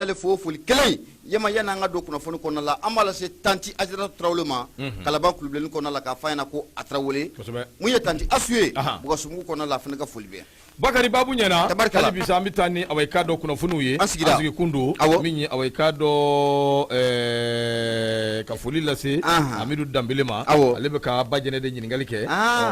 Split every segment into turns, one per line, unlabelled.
ale fo foli kelen yema yana an ka don kunnafoni kɔnɔna la an b'a lase tanti Ajaratu Tarawele ma Kalaban kulubilenni kɔnɔna la k'a f'a ɲɛna ko a Tarawele mun ye tanti Asu ye Bɔgɔsumugu kɔnɔna la a fana ka foli bɛ yan.
Bakari Babu ɲɛna hali bi sa an bɛ taa ni away ka dɔ kunnafoniw ye an sigi kun don min ye away ka dɔ ka foli lase Amidu Danbele ma ale bɛ ka Bajɛnɛ de ɲininkali kɛ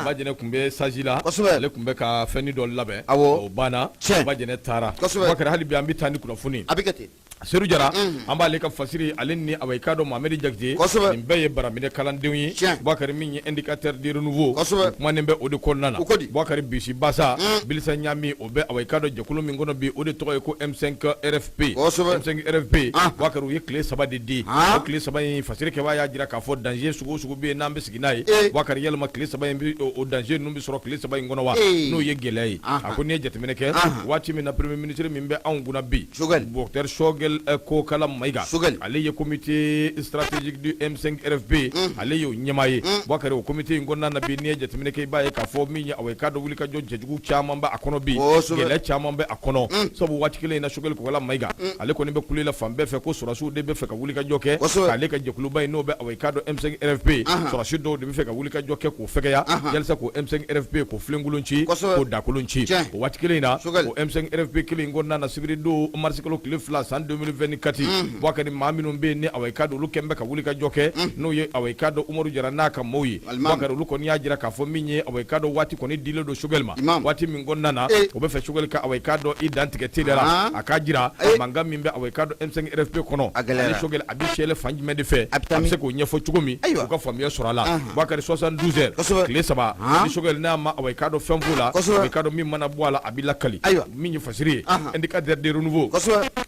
Bajɛnɛ tun bɛ saji la ale tun bɛ ka fɛnni dɔ labɛn o banna Bajɛnɛ taara Bakari hali bi an bɛ taa ni kunnafoni
a bɛ kɛ ten
Seydou Jara an b'ale ka fasiri ale ni away ka dɔ Mohamed Jakite nin bɛɛ ye baraminɛ kalandenw ye Bakari min ye indicateur de renouveau kumanen bɛ o de kɔnɔna na Bakari Bisi Basa Bilisa Ɲami o bɛ away ka dɔ jɛkulu min kɔnɔ bi o de tɔgɔ ye ko M5 RFP M5 RFP Bakari u ye tile 3 de di o tile 3 in fasiri kɛbaa y'a jira k'a fɔ danger sugu sugu bɛ yen n'an bɛ sigi n'a ye Bakari yɛlɛma tile 3 in bi o danger ninnu bɛ sɔrɔ tile 3 in kɔnɔ wa n'o ye gɛlɛya ye a ko n'i ye jateminɛ kɛ waati min na premier ministre min bɛ anw kunna bi Dr Shogel Kokala Maïga ale ye comité stratégique du M5 RFP ale y'o ɲɛmaa ye Bakari o comité in kɔnɔna na bi n'i ye jateminɛ kɛ i b'a ye k'a fɔ min ye away ka dɔ wuli ka jɔ jɛjugu caman bɛ a kɔnɔ bi gɛlɛya caman bɛ a kɔnɔ sabu waati kelen in na Shogel Kokala Maïga ale kɔni bɛ kule la fan bɛɛ fɛ ko sɔrɔsiw de bɛ fɛ ka wuli ka jɔ kɛ k'ale ka jɛkuluba in n'o bɛ away ka dɔ M5 RFP sɔrɔsi dɔw de bɛ fɛ ka wuli ka jɔ kɛ k'o fɛgɛya yalisa k'o M5 RFP k'o filenkolon ci k'o dakolon ci o waati kelen in na o M5 RFP kelen in kɔnɔna na sibiri don mars kalo tile 2 san 2024 Bakari maa minnu bɛ yen ni away ka dɔ olu kɛn bɛ ka wuli ka jɔ kɛ n'o ye away ka dɔ Umaru Jara n'a ka maaw ye Bakari olu kɔni y'a jira k'a fɔ min ye away ka dɔ waati kɔni dilen don Shogel ma waati min kɔnɔna na o bɛ fɛ Shogel ka away ka dɔ i dan tigɛ teliya la a k'a jira mankan min bɛ away ka dɔ M5 RFP kɔnɔ ani Shogel a bɛ sɛlɛ fan jumɛn de fɛ a bɛ se k'o ɲɛfɔ cogo min u ka faamuya sɔrɔ a la Bakari 72 heures tile 3 ni Shogel n'a ma away ka dɔ fɛn f'o la away ka dɔ min mana bɔ a la a bɛ lakali min ye fasiri ye indicateur de renouveau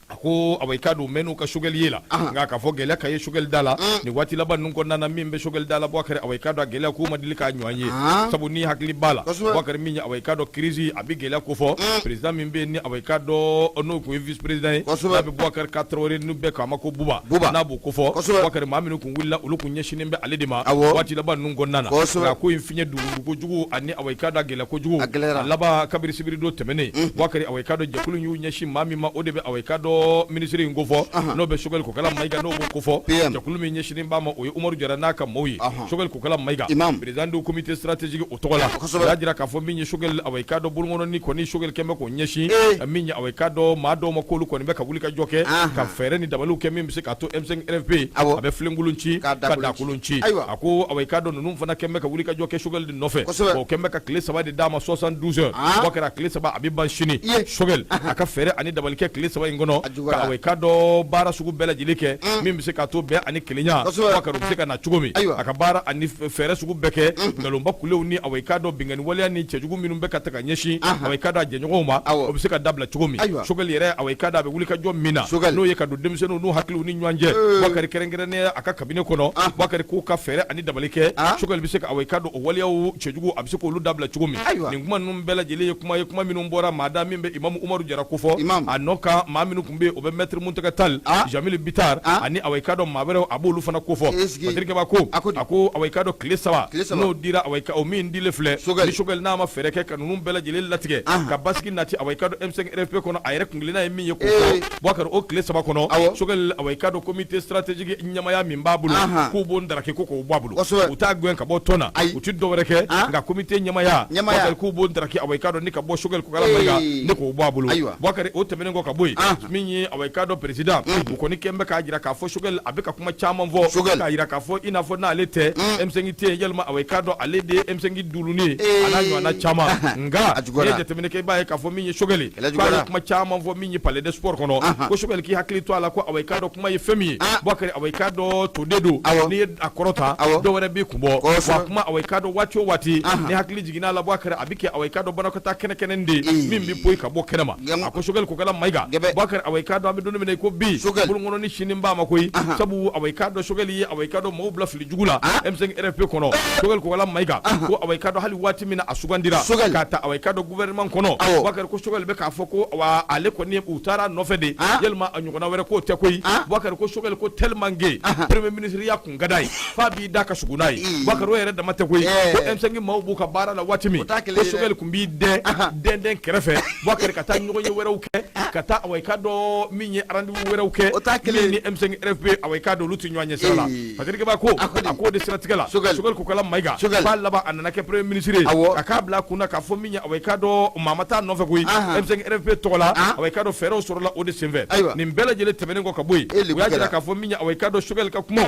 a ko away ka dɔ mɛn'u ka Shogel ye la nka k'a fɔ gɛlɛya ka ye Shogel da la ni waati laban ninnu kɔnɔna na min bɛ Shogel da la Bakari away ka dɔ a gɛlɛya k'o ma deli k'a ɲɔgɔn ye sabu ni hakili b'a la Bakari min ye away ka dɔ crise a bɛ gɛlɛya ko fɔ président min bɛ yen ni away ka dɔ n'o tun ye vice président ye n'a bɛ Bakari Traoré n'u bɛɛ k'a ma ko Buba n'a b'o ko fɔ Bakari maa minnu tun wulila olu tun ɲɛsinnen bɛ ale de ma waati laban ninnu kɔnɔna na nka ko in fiɲɛ dugu kojugu ani away ka dɔ a gɛlɛya kojugu a laban kabiri sibiri don tɛmɛnen Bakari away ka dɔ jɛkulu y'u ɲɛsin maa min ma o de bɛ away ka dɔ ministre in ko fɔ n'o bɛ Shogel Kokala Maïga n'o b'o ko fɔ jɛkulu min ɲɛsinnen b'a ma o ye Umaru Jara n'a ka maaw ye Shogel Kokala Maïga président du comité stratégique o tɔgɔ la o y'a jira k'a fɔ min ye Shogel away ka dɔ bolokɔnɔni kɔni Shogel kɛn bɛ k'o ɲɛsin min ye away ka dɔ maa dɔw ma k'olu kɔni bɛ ka wuli ka jɔ kɛ ka fɛɛrɛ ni dabaliw kɛ min bɛ se k'a to M5 RFP a bɛ filenkolon ci ka dakolon ci a ko away ka dɔ ninnu fana kɛn bɛ ka wuli ka jɔ kɛ Shogel de nɔfɛ o kɛn bɛ ka tile 3 de d'a ma 72 heures bɔ kɛra tile 3 a bɛ ban sini Shogel a ka fɛɛrɛ ani dabali kɛ tile 3 in kɔnɔ ka away ka dɔ baara sugu bɛɛ lajɛlen kɛ min bɛ se k'a to bɛn ani kelenya Bakari bɛ se ka na cogo min a ka baara ani fɛɛrɛ sugu bɛɛ kɛ nkalonba kulew ni away ka dɔ bingani waleya ni cɛjugu minnu bɛ ka ta ka ɲɛsin away ka dɔ a jɛɲɔgɔnw ma o bɛ se ka dabila cogo min Shogel yɛrɛ away ka dɔ a bɛ wuli ka jɔ min na n'o ye ka don denmisɛnninw n'u hakiliw ni ɲɔgɔn cɛ Bakari kɛrɛnkɛrɛnnenya a ka cabinet kɔnɔ Bakari k'u ka fɛɛrɛ ani dabali kɛ Shogel bɛ se ka away ka dɔ o waleyaw cɛjugu a bɛ se k'olu dabila cogo min nin kuma ninnu bɛɛ lajɛlen ye kuma minnu bɔra maada min bɛ Imamu Umaru Jara ko fɔ a nɔ kan maa minnu tun bɛ yen o bɛ maître Muntaka Tall Jamil Bitar ani away ka dɔ maa wɛrɛw a b'olu fana ko fɔ Fatirikɛba ko a ko away ka dɔ tile 3 n'o dira away ka o min dilen filɛ ni Shogel n'a ma fɛɛrɛ kɛ ka ninnu bɛɛ lajɛlen latigɛ ka basigi nati away ka dɔ M5 RFP kɔnɔ a yɛrɛ kungilenna ye min ye k'o fɔ Bakari o tile 3 kɔnɔ Shogel away ka dɔ comité stratégique ɲɛmaya min b'a bolo k'u b'o ndaraki ko k'o bɔ a bolo u t'a gɛn ka bɔ tɔn na u ti dɔwɛrɛ kɛ nka comité ɲɛmaya Bakari k'u b'o ndaraki away ka dɔ ni ka bɔ Shogel Kokala Maïga ni k'o bɔ a bolo Bakari o tɛmɛnen kɔ ka bɔ yen min ye away ka dɔ président u kɔni kɛn bɛ k'a jira k'a fɔ Shogel a bɛ ka kuma caman fɔ k'a jira k'a fɔ i n'a fɔ n'ale tɛ M5 tɛ yalima away ka dɔ ale de ye M5 duluni a n'a ɲɔgɔnna caman nka n'i ye jateminɛ kɛ i b'a ye k'a fɔ min ye Shogel k'ale kuma caman fɔ min ye palais de sport kɔnɔ ko Shogel k'i hakili to a la ko away ka dɔ kuma ye fɛn min ye Bakari away ka dɔ toden don n'i ye a kɔrɔta dɔwɛrɛ b'i kun bɔ wa kuma away ka dɔ waati o waati ni hakili jiginna a la Bakari a bɛ kɛ away ka dɔ banakɔtaa kɛnɛ de min bɛ poyi ka bɔ kɛnɛma a ko Shogel Kokala Maïga Bakari away ka dɔ an bɛ don min na i ko bi bolokɔnɔni sini b'a ma koyi sabu away ka dɔ Shogel ye away ka dɔ maaw bila fili jugu la M5 RFP kɔnɔ Shogel Kokala Maïga ko away ka dɔ hali waati min na a sugandira k'a ta away ka dɔ gouvernement kɔnɔ Bakari ko Shogel bɛ k'a fɔ ko ale kɔni u taara nɔfɛ de yalima a ɲɔgɔnna wɛrɛ k'o tɛ koyi Bakari ko Shogel ko tellement gay premier ministre y'a kun ka d'a ye f'a b'i da ka sugu n'a ye Bakari o yɛrɛ dama tɛ koyi ko M5 maaw b'u ka baara la waati min ko Shogel kun b'i dɛn kɛrɛfɛ Bakari ka taa ɲɔgɔn ye wɛrɛw kɛ ka taa away ka dɔ bɔ min ye rendez-vous wɛrɛw kɛ min ni M5 RFP away ka don olu tɛ ɲɔgɔn ɲɛ sira la parce que ba ko a ko de siratigɛ la Choguel Kokala Mayiga k'a laban a nana kɛ premier ministre ka k'a bila kunna k'a fɔ min ye away ka dɔn maa ma taa nɔfɛ koyi M5 RFP tɔgɔ la away ka dɔn fɛɛrɛw sɔrɔla o de senfɛ nin bɛɛ lajɛlen tɛmɛnen kɔ ka bɔ yen u y'a jira k'a fɔ min ye away ka dɔn Choguel ka kuma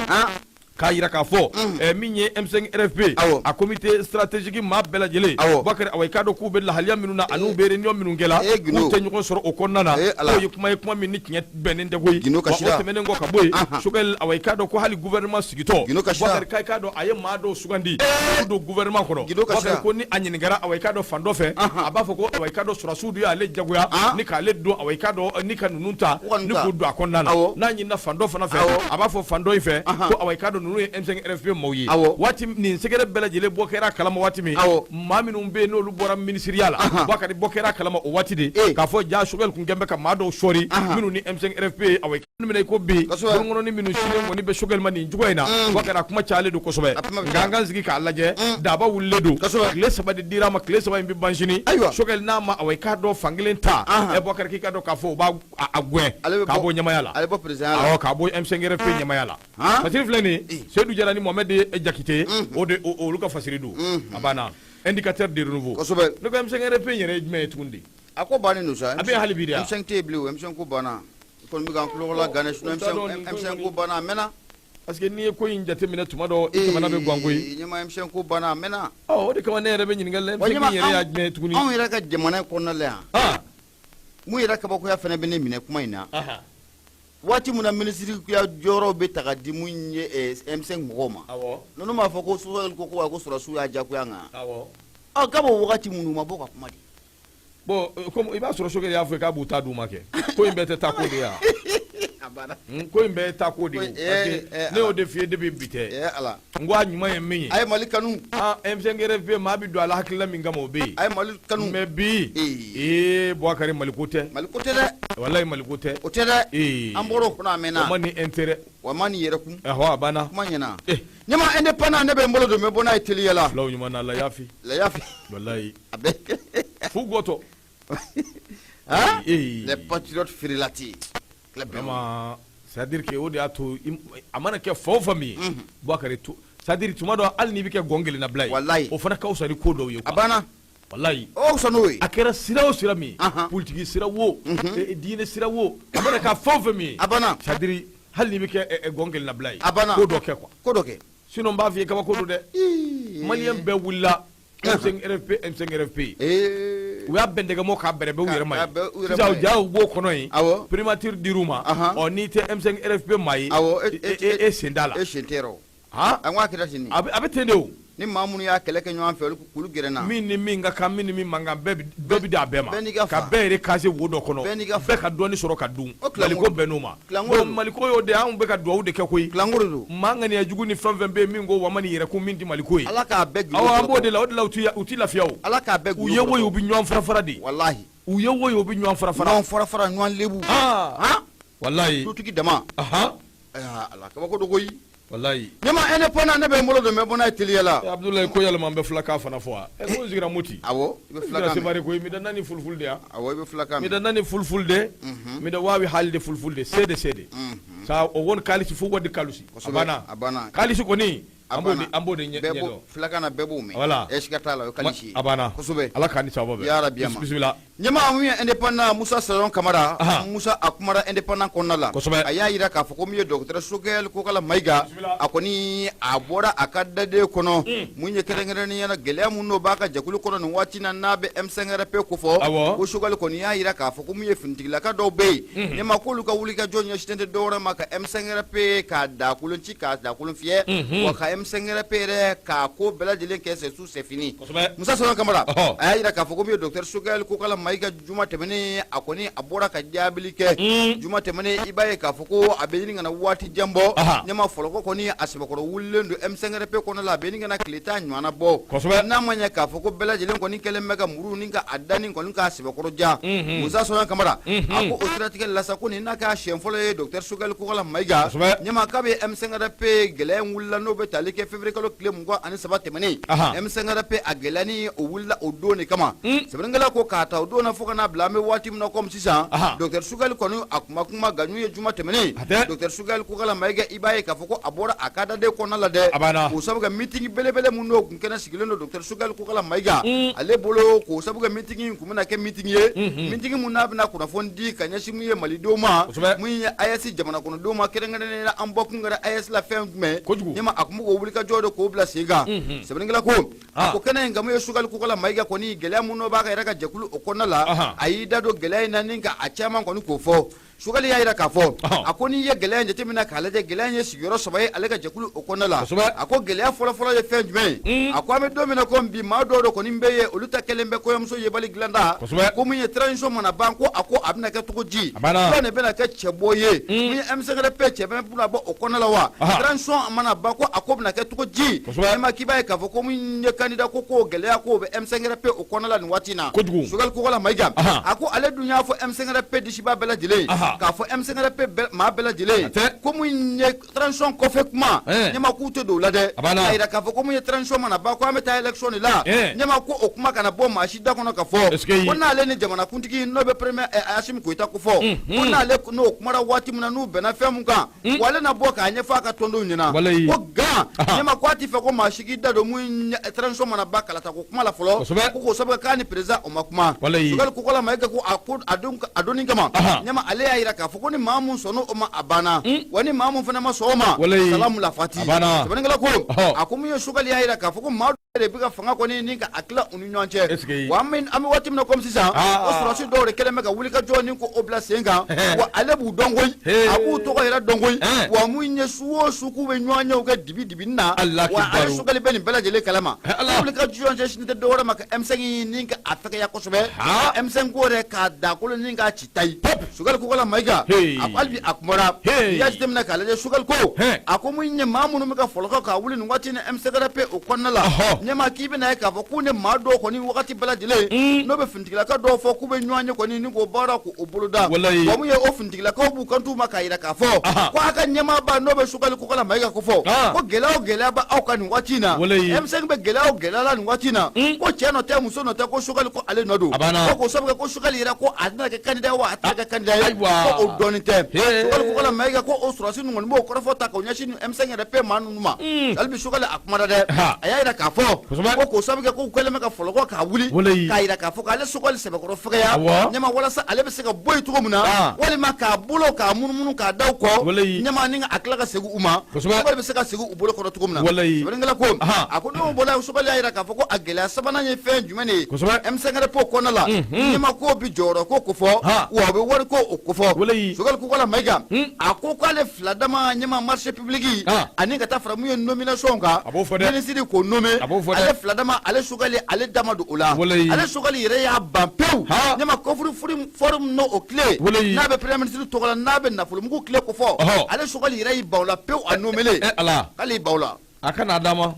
k'a yira k'a fɔ min ye M5 RFP a comité stratégique maa bɛɛ lajɛlen Boubacar away ka dɔn k'u bɛ lahaliya minnu na an'u bɛ réunion minnu kɛla k'u tɛ ɲɔgɔn sɔrɔ o kɔnɔna na k'o ye kuma min ni tiɲɛ bɛnnen tɛ koyi wa o tɛmɛnen kɔ ka bɔ yen Choguel away ka dɔn ko hali gouvernement sigitɔ Boubacar k'a dɔn a ye maa dɔw sugandi k'u don gouvernement kɔnɔ Boubacar ko ni a ɲininkara away ka dɔn fan dɔ fɛ a b'a fɔ ko away ka dɔn sɔrɔsiw de y'ale jagoya ni k'ale don away ka dɔn ni ka ninnu ta ni k'u don a kɔnɔna na n'a ɲinina fan dɔ fana fɛ a b'a fɔ fan dɔ in fɛ ko away ka dɔn ninnu ye M5 RFP maaw ye waati nin sɛgɛrɛ bɛɛ lajɛlen bɔ kɛra kalama waati min maa minnu bɛ yen n'olu bɔra ministériya la Boubacar bɔ kɛra kalama o waati de k'a fɔ ja Choguel kun kɛn bɛ ka maa dɔw sɔɔri minnu ni M5 RFP away minɛ ko bi kɔnɔni minnu silen kɔni bɛ Choguel ma nin cogo in na Boubacar a kuma cayalen don kosɛbɛ nka an k'an sigi k'a lajɛ daba wulilen don tile 3 de dira ma tile 3 in bɛ ban sini Choguel n'a ma away k'a dɔn fankelen ta Boubacar k'i ka dɔn k'a fɔ u b'a gɛn k'a bɔ ɲamaya la k'a bɔ M5 RFP ɲamaya la fasiri filɛ nin Seydou Diarra ni Mohamed Jakite o de olu ka fasiri don a banna indicateur de renouveau ne ko M5 RFP yɛrɛ ye jumɛn ye tuguni de
a ko bannen don sa
a bɛ hali bi de
M5 tɛ bilen o M5 ko banna ko mi kan kulo la gane M5 ko banna mena
parce que n'i ye ko in jateminɛ tuma dɔ i jamana bɛ guwan koyi
ɲɛma M5 ko banna mena
o de kama ne yɛrɛ bɛ ɲininkali la M5 yɛrɛ y'a jumɛn ye tuguni
anw yɛrɛ ka jamana kɔnɔna la yan mun yɛrɛ kabakoya fana bɛ ne minɛ kuma in na waati mun na ministre ya jɔyɔrɔ bɛ ta ka di mun ye M5 mɔgɔw ma ninnu b'a fɔ ko Choguel ko ko sɔrɔsiw y'a jagoya nka k'a b'o wagati minnu ma bɔ ka kuma de
bon comme i b'a sɔrɔ Choguel y'a fɔ k'a b'u ta d'u ma kɛ ko in bɛɛ tɛ taa ko de ya ko in bɛɛ taa ko de parce que ne y'o de f'i ye depuis bi tɛ n ko a ɲuman ye min ye
a ye Mali kanu
M5 RFP maa bɛ don a la hakilila min kama o bɛ yen
a ye Mali kanu
mais bi Boubacar Mali ko tɛ
dɛ
walayi Mali ko tɛ
o tɛ dɛ an bɔra o kɔnɔ a mɛnna
o ma ni intérêt
wa ma ni yɛrɛ kun
a banna
kuma ɲɛna ɲɛma indépendant ne bɛ n bolo don mɛ bɔ n'a ye teliya la
fulaw ɲuman na la yafi walayi
a bɛ
fu gɔtɔ
les patriotes firilati
vraiment c'est-à-dire que o de y'a to a mana kɛ fa o fa min ye Boubacar to c'est-à-dire tuma dɔ hali n'i bɛ kɛ gɔn kelenna bila ye o fana ka fisa ni ko dɔw ye
a banna
walayi
o fisa n'o ye
a kɛra sira o sira min ye politiki sira wo diinɛ sira wo a mana kɛ fɛn o fɛn min ye
a banna
c'est-à-dire hali n'i bɛ kɛ gɔn kelenna bila ye
a banna
ko dɔ kɛ quoi
ko dɔ kɛ
sinon n b'a f'i ye kabako don dɛ maliyɛn bɛɛ wulila M5 RFP u y'a bɛn dɛgɛmɔ k'a bɛrɛ bɛ u yɛrɛ ma ye sisan ja u b'o kɔnɔ yen primature dir'u ma n'i tɛ M5 RFP maa ye e sen t'a la
e sen tɛ yɔrɔ an k'a kɛra ten
a bɛ ten de o
ni maa minnu y'a kɛlɛ kɛ ɲɔgɔn fɛ olu gɛrɛnna
min ni min ka kan min ni min man kan bɛɛ bi d'a bɛɛ ma ka bɛɛ yɛrɛ kase wo dɔ kɔnɔ bɛɛ ka dɔɔni sɔrɔ ka dun Maliko bɛnn'o ma bon Maliko y'o de anw bɛ ka duwawu de kɛ koyi
kilanko de don
maa ŋaniya jugu ni fɛn fɛn bɛ yen min ko wa ma ni yɛrɛkun min tɛ Maliko ye
Ala k'a bɛɛ
awɔ an b'o de la o de la u tɛ lafiya o
Ala k'a bɛɛ
u ye woyi u bɛ ɲɔgɔn fara-fara de
walahi
u ye woyi u bɛ ɲɔgɔn fara-fara
ɲɔgɔn fara-fara ɲɔgɔn lebu
walayi
dutigi dama Ala kabako don koyi
walayi
ɲɛma indépendant ne bɛ n bolo don mɛ bɔ n'a ye teliya la
Abdoulaye ko yɛlɛma n bɛ fulakan fana fɔ wa ko n sigira Moti
awɔ i bɛ fulakan mɛn
Sevare ko mi da nani fulful de ya
awɔ i bɛ fulakan mɛn
mi da nani fulful de mi da wawi halde fulful de sede sa o won kalisi fu wodi kalusi abana kalisi koni an b'o de ɲɛdɔn
fulakan na bɛɛ b'o mɛn
voilà
siga t'a la o ye kalisi
abana
kosɛbɛ
Ala k'a ni sababa bɛɛ
ya rabi ama
bismillah
ɲɛma mun ye indépendant Musa Salon Kamara Musa a kumara indépendant kɔnɔna la
kosɛbɛ
a y'a jira k'a fɔ ko min ye docteur Choguel Kokala Mayiga a kɔni a bɔra a ka daden kɔnɔ mun ye kɛrɛnkɛrɛnnenya na gɛlɛya mun n'o b'a ka jɛkulu kɔnɔ nin waati na n'a bɛ M5 RFP ko fɔ ko Choguel kɔni y'a jira k'a fɔ ko min ye finitigilaka dɔw bɛ yen ɲɛma k'olu ka wulikajɔ ɲɛsinnen tɛ dɔwɛrɛ ma ka M5 RFP k'a dakolon ci k'a dakolon fiyɛ wa ka M5 RFP yɛrɛ k'a ko bɛɛ lajɛlen kɛ c'est tout c'est fini Musa Salon Kamara a y'a jira k'a fɔ ko min ye docteur Choguel Kokala Mayiga juma tɛmɛnen a kɔni a bɔra ka jaabili kɛ juma tɛmɛnen i b'a ye k'a fɔ ko a bɛ ɲini kana waati jan bɔ ɲɛma fɔlɔ ko kɔni a sɛbɛkɔrɔ wulilen don M5 RFP kɔnɔ la a bɛ ɲini kana tile 10 ɲɔgɔnna bɔ n'a ma ɲɛ k'a fɔ ko bɛɛ lajɛlen kɔni kɛlen bɛ ka muru ni ka a da ni kɔni k'a sɛbɛkɔrɔ ja Musa Salon Kamara a ko o siratigɛ la sa ko nin n'a k'a siɲɛ fɔlɔ ye docteur Choguel Kokala Mayiga ɲɛma k'a bɛ M5 RFP gɛlɛya in wulila n'o bɛ tali kɛ février kalo tile 23 tɛmɛnen M5 RFP a gɛlɛya ni o wulila o don de kama sɛbɛnnikɛla ko k'a ta o don don na fo kana bila me waati min na comme sisan docteur Sugali kɔni a kuma ganyu ye juma tɛmɛnen docteur Sugali ko kala Mayiga i b'a ye k'a fɔ ko a bɔra a ka dade kɔnɔna la dɛ k'o sabu kɛ meeting belebele mun n'o kun kɛnɛ sigilen don docteur Sugali ko kala Mayiga ale bolo k'o sabu kɛ meeting kun bɛna kɛ meeting ye meeting mun n'a bɛna kunnafoni di ka ɲɛsin mun ye malidenw ma mun ye AES jamana kɔnɔdenw ma kɛrɛnkɛrɛnnen na an bɔ kun kɛra AES la fɛn jumɛn ɲɛma a kun bɛ k'o wuli ka jɔ de k'o bila sen kan sɛbɛnnikɛla ko a ko kɛnɛ in nkamu ye Sugali ko kala Mayiga kɔni gɛlɛya mun n'o b'a ka yɛrɛ ka jɛkulu o kɔnɔna la a y'i da don gɛlɛya in na ni ka a caman kɔni k'o fɔ Sugali y'a yira k'a fɔ a ko n'i ye gɛlɛya in jateminɛ k'a lajɛ gɛlɛya in ye sigiyɔrɔ 3 ye ale ka jɛkulu o kɔnɔna la a ko gɛlɛya fɔlɔfɔlɔ ye fɛn jumɛn ye a ko an bɛ don min na ko bi maa dɔw de kɔni bɛ ye olu ta kɛlen bɛ kɔɲɔmuso yebali dilanda ko min ye transition mana ban ko a ko a bɛna kɛ cogo di jɔn de bɛna kɛ cɛbɔ ye min ye M5RP cɛ bɛ bɛna bɔ o kɔnɔna la wa transition mana ban ko a ko bɛna kɛ cogo di ma k'i b'a ye k'a fɔ ko min ye candidat ko gɛlɛya ko bɛ M5RP o kɔnɔna la nin waati in na Sugali ko kala Mayiga a ko ale dun y'a fɔ M5RP disiba bɛɛ lajɛlen k'a fɔ M5RP maa bɛɛ lajɛlen ko mun ye transition kɔfɛ kuma ɲɛma k'u tɛ don o la dɛ a yira k'a fɔ ko mun ye transition mana ban ko an bɛ taa élection de la ɲɛma ko o kuma kana bɔ maa si da kɔnɔ ka fɔ ko n'ale ni jamanakuntigi n'o bɛ premier Asimi Goyita ko fɔ ko n'ale n'o kumara waati min na n'u bɛnna fɛn mun kan wa ale na bɔ k'a ɲɛfɔ a ka tɔndenw ɲɛna ko gan ɲɛma ko a ti fɛ ko maa si k'i da don mun transition mana ban kalata ko kuma la fɔlɔ ko k'o sababu k'a ni président o ma kuma Sugali ko kala Mayiga ko a donni kama ɲɛma ale y'a yira k'a fɔ ko ni maa mun sɔnna o ma a banna wa ni maa mun fana ma sɔn o ma salamu lafati sɛbɛnnikɛla ko a ko mun ye Sugali y'a yira k'a fɔ ko maa dɔw de bɛ ka fanga kɔni ni ka a tila u ni ɲɔgɔn cɛ wa an bɛ waati min na comme sisan o sɔrɔsi dɔw de kɛlen bɛ ka wuli ka jɔ ni ko o bila sen kan wa ale b'u dɔn koyi a b'u tɔgɔ yɛrɛ dɔn koyi wa mun ye su o su k'u bɛ ɲɔgɔn ɲɛw kɛ dibi na wa ale Sugali bɛ nin bɛɛ lajɛlen kalama wuli ka jɔ cɛ sini tɛ dɔwɛrɛ ma ka M5 ni ka a fɛgɛya kosɛbɛ M5 ko yɛrɛ k'a dakolo ni k'a ci ta ye Sugali ko kala Mayiga a ko hali bi a kumara i y'a jateminɛ k'a lajɛ Sugali ko a ko mun ye maa minnu bɛ ka fɔlɔkɔ k'a wuli nin waati ni M5RP o kɔnɔna la ɲɛma k'i bɛna ye k'a fɔ k'u ni maa dɔw kɔni wagati bɛɛ lajɛlen n'o bɛ finitigilaka dɔw fɔ k'u bɛ ɲɔgɔn ye kɔni ni k'o baara k'o boloda wa mun ye o finitigilakaw b'u kanto ma k'a yira k'a fɔ ko a ka ɲɛmaaba n'o bɛ Sugali ko kala Mayiga ko fɔ ko gɛlɛya o gɛlɛya bɛ aw ka nin waati in na M5 bɛ gɛlɛya o gɛlɛya la nin waati in na ko cɛ nɔ tɛ muso nɔ tɛ ko Sugali ko ale nɔ don ko k'o sababu kɛ ko Sugali yɛrɛ ko a tɛna kɛ candidat wa a tɛna kɛ candidat ye ko o dɔɔnin tɛ Sugali ko kala Mayiga ko o sɔrɔsi ninnu kɔni b'o kɔrɔfɔ ta k'o ɲɛsin M5RP maa ninnu ma hali bi Sugali a kumara dɛ a y'a yira k'a fɔ ko k'o sababu kɛ ko u kɛlen bɛ ka fɔlɔkɔ k'a wuli k'a yira k'a fɔ k'ale Sugali sɛbɛkɔrɔ fɛgɛya ɲɛma walasa ale bɛ se ka bɔ yen cogo min na walima k'a bolo k'a munumunu k'a da u kɔ ɲɛma ni a tila ka segin u ma Sugali bɛ se ka segin u bolo kɔrɔ cogo min na sɛbɛnnikɛla ko a ko n'o bɔla Sugali y'a yira k'a fɔ ko a gɛlɛya sabanan ye fɛn jumɛn de ye M5RP kɔnɔna la ɲɛma ko bi jɔyɔrɔ ko fɔ wa a bɛ wari ko o ko fɔ Sugali ko kala Mayiga a ko k'ale fila dama ɲɛma marché public ani ka taa fara mun ye nomination kan ministre k'o nommé ale fila dama ale Sugali ale dama don o la ale Sugali yɛrɛ y'a ban pewu ɲɛma kɔfuru forum n'o o tile n'a bɛ premier ministre tɔgɔ la n'a bɛ nafolomugu tile ko fɔ ale Sugali yɛrɛ y'i ban o la pewu a nommé k'ale y'i ban o la
a kana d'a ma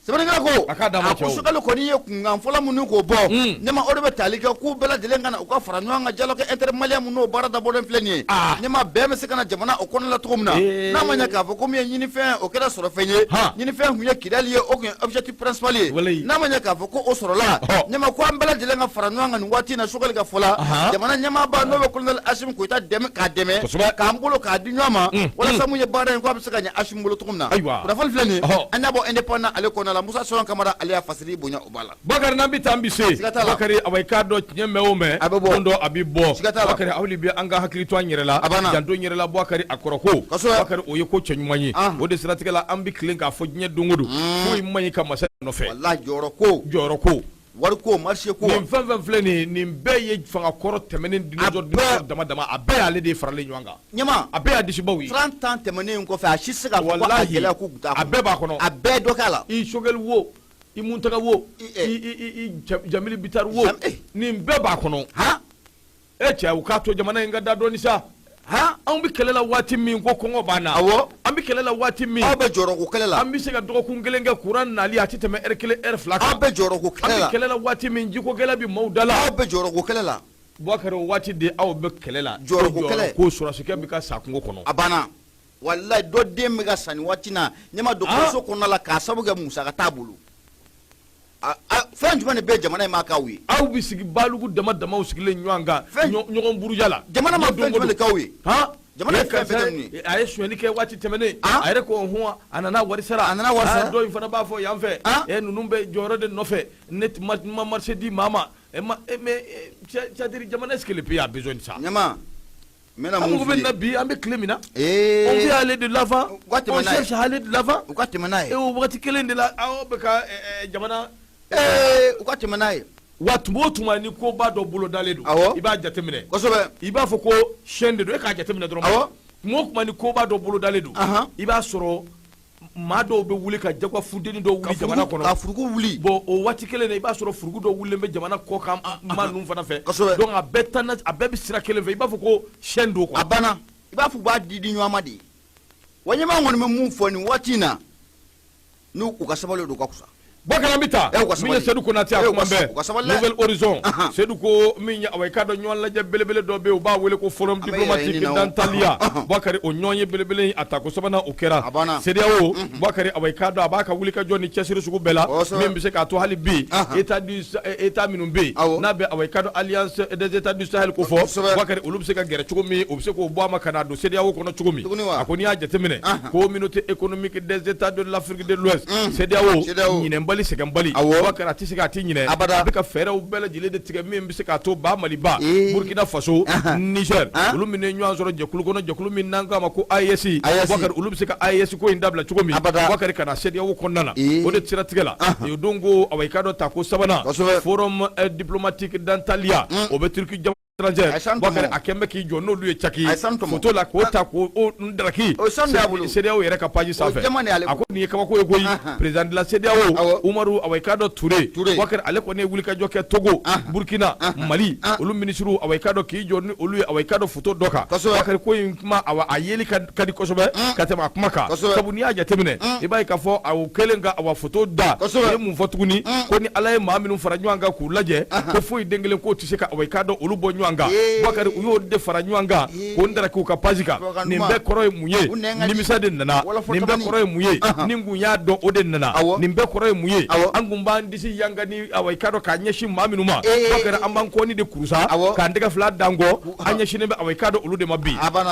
sɛbɛnnikɛla ko a ko Sugali kɔni ye kunkan fɔlɔ minnu k'o bɔ ɲɛma o de bɛ tali kɛ k'u bɛɛ lajɛlen ka na u ka fara ɲɔgɔn kan dialogue intermalien minnu n'o baara dabɔlen filɛ nin ye ɲɛma bɛɛ bɛ se ka na jamana o kɔnɔna la cogo min na n'a ma ɲɛ k'a fɔ ko min ye ɲinifɛn o kɛra sɔrɔ fɛn ye ɲinifɛn kun ye Kidali ye o kun ye objectif principal ye n'a ma ɲɛ k'a fɔ ko o sɔrɔla ɲɛma ko an bɛɛ lajɛlen ka fara ɲɔgɔn kan nin waati in na Sugali ka fɔ la jamana ɲɛmaaba n'o bɛ colonel Asimi Goyita dɛmɛ k'a dɛmɛ k'an bolo k'a di ɲɔgɔn ma walasa mun ye baara in ko a bɛ se ka ɲɛ Asimi bolo cogo min na kunnafoni filɛ nin ye an y'a bɔ indépendant ale kɔnɔna la Musa Sɔrɔn Kamara ale y'a fasiri bonya o b'a la
Bakari n'an bɛ taa an bɛ se Bakari a bɛ k'a dɔn tiɲɛ mɛn o mɛn a bɛ bɔ don dɔ a bɛ bɔ Bakari aw de bɛ an ka hakili to an yɛrɛ la janto n yɛrɛ la Bakari a kɔrɔ ko Bakari o ye ko cɛ ɲuman ye o de siratigɛ la an bɛ tilen k'a fɔ diɲɛ don o don foyi man ɲi ka masa nɔfɛ
walahi jɔyɔrɔ ko wari ko marché ko
nin fɛn fɛn filɛ nin bɛɛ ye fanga kɔrɔ tɛmɛnen dinɛ dama dama a bɛɛ y'ale de faralen ɲɔgɔn kan
ɲɛma
a bɛɛ y'a disibaw ye
30 ans tɛmɛnen kɔfɛ a si se ka fɔ ko a gɛlɛya ko
a bɛɛ b'a kɔnɔ
a bɛɛ dɔ k'a la
i Sugali wo i Muntaga wo i Jamili Bitar wo nin bɛɛ b'a kɔnɔ cɛ u k'a to jamana in ka da dɔɔni sa anw bɛ kɛlɛ la waati min ko kɔngɔ b'an na an bɛ kɛlɛ la waati min
aw bɛ jɔyɔrɔ ko kɛlɛ la
an bɛ se ka dɔgɔkun kelen kɛ courant nali a tɛ tɛmɛ heure 1 heure 2 kan
aw bɛ jɔyɔrɔ ko kɛlɛ la
an bɛ kɛlɛ la waati min jiko gɛlɛ bɛ maaw da la
aw bɛ jɔyɔrɔ ko kɛlɛ la
Bakari o waati de aw bɛ kɛlɛ la
jɔyɔrɔ ko kɛlɛ
ko sɔrɔsikɛ bɛ ka sa kungo kɔnɔ
a banna walahi dɔ den bɛ ka sa nin waati na ɲɛma dɔgɔtɔrɔso kɔnɔna la k'a sababu kɛ musaka t'a bolo fɛn jumɛn de bɛ jamana in ma k'aw ye
aw bɛ sigi balugu dama damaw sigilen ɲɔgɔn kan ɲɔgɔn buruja la
jamana ma fɛn jumɛn de k'aw ye
jamana fɛn fɛn a ye sonyali kɛ waati tɛmɛnen a yɛrɛ ko hɔn a nana wari sara dɔ in fana b'a fɔ yan fɛ ninnu bɛ jɔyɔrɔ de nɔfɛ ne ma marché di maa ma mais c'est-à-dire jamana est-ce que le pays a besoin de ça
ɲama n bɛna mun f'i ye
bi an bɛ tile min na on veut aller de l'avant on cherche à aller de l'avant
u ka tɛmɛ n'a ye
o wagati kelen de la aw bɛ ka jamana
u ka tɛmɛ n'a ye
wa tuma o tuma ni ko ba dɔ bolo dalen don i b'a jateminɛ
kosɛbɛ
i b'a fɔ ko chaîne de don e k'a jateminɛ dɔrɔn tuma o tuma ni ko ba dɔ bolo dalen don i b'a sɔrɔ maa dɔw bɛ wuli ka jagoa funteni dɔw wuli jamana kɔnɔ
ka furugu wuli
bon o waati kelen na i b'a sɔrɔ furugu dɔw wulilen bɛ jamana kɔ kan maa ninnu fana fɛ
kosɛbɛ
donc a bɛɛ bɛ sira kelen fɛ i b'a fɔ ko chaîne don quoi
a banna i b'a fɔ u b'a di ɲɔgɔn ma de wa ɲɛmaa kɔni bɛ mun fɔ nin waati in na n'u ka sabali don ka kusa
Bakara bɛ taa min ye Seydou Konate a kuma bɛɛ Nouvelle Horizon Seydou ko min ye away k'a dɔn ɲɔgɔn lajɛ belebele dɔ bɛ yen u b'a wele ko forum diplomatique d'Antalya Bakari o ɲɔgɔn ye belebele a ta ko sabanan o kɛra CEDEAO Bakari away k'a dɔn a b'a ka wulikajɔ ni cɛsiri sugu bɛɛ la min bɛ se k'a to hali bi état minnu bɛ yen n'a bɛ away k'a dɔn Alliance des États du Sahel ko fɔ Bakari olu bɛ se ka gɛrɛ cogo min u bɛ se k'o bɔ a ma ka n'a don CEDEAO kɔnɔ cogo min a ko n'i y'a jateminɛ communauté économique des États de l'Afrique de l'Ouest CEDEAO ɲinɛnbali sɛgɛnbali Bakari a tɛ se k'a ti ɲinɛ a bɛ ka fɛɛrɛw bɛɛ lajɛlen de tigɛ min bɛ se k'a to ba Maliba Burkina Faso Niger olu min ye ɲɔgɔn sɔrɔ jɛkulu kɔnɔ jɛkulu min n'an k'a ma ko AES Bakari olu bɛ se ka AES ko in dabila cogo min Bakari ka na CEDEAO kɔnɔna na o de siratigɛ la o don ko away k'a dɔn ta ko sabanan forum diplomatique d'Antalya o bɛ Turki Bakari a kɛn bɛ k'i jɔ n'olu ye caki photo la k'o ta k'o daraki CEDEAO yɛrɛ ka page sanfɛ a ko nin ye kabako ye koyi président de la CEDEAO Umaru away k'a dɔn Touré Bakari ale kɔni ye wulikajɔ kɛ Togo Burkina Mali olu ministres away k'a dɔn k'i jɔ ni olu ye away k'a dɔn photo dɔ kan Bakari ko in kuma a yeli ka di kosɛbɛ ka tɛmɛ a kuma kan sabu n'i y'a jateminɛ i b'a ye k'a fɔ a kɛlen ka awa photo da i ye mun fɔ tuguni ko ni Ala ye maa minnu fara ɲɔgɔn kan k'u lajɛ ko foyi den kelen k'o tɛ se ka away k'a dɔn olu bɔ ɲɔgɔn kan Bakari u y'o de fara ɲɔgɔn kan k'o daraki u ka page kan nin bɛɛ kɔrɔ ye mun ye nimisa de nana nin bɛɛ kɔrɔ ye mun ye ni kun y'a dɔn o de nana nin bɛɛ kɔrɔ ye mun ye an kun b'an disi yanga ni away k'a dɔn k'a ɲɛsin maa minnu ma Bakari an b'an kɔni de kurusa k'an tɛgɛ fila dan kɔ an ɲɛsinnen bɛ away k'a dɔn olu de ma bi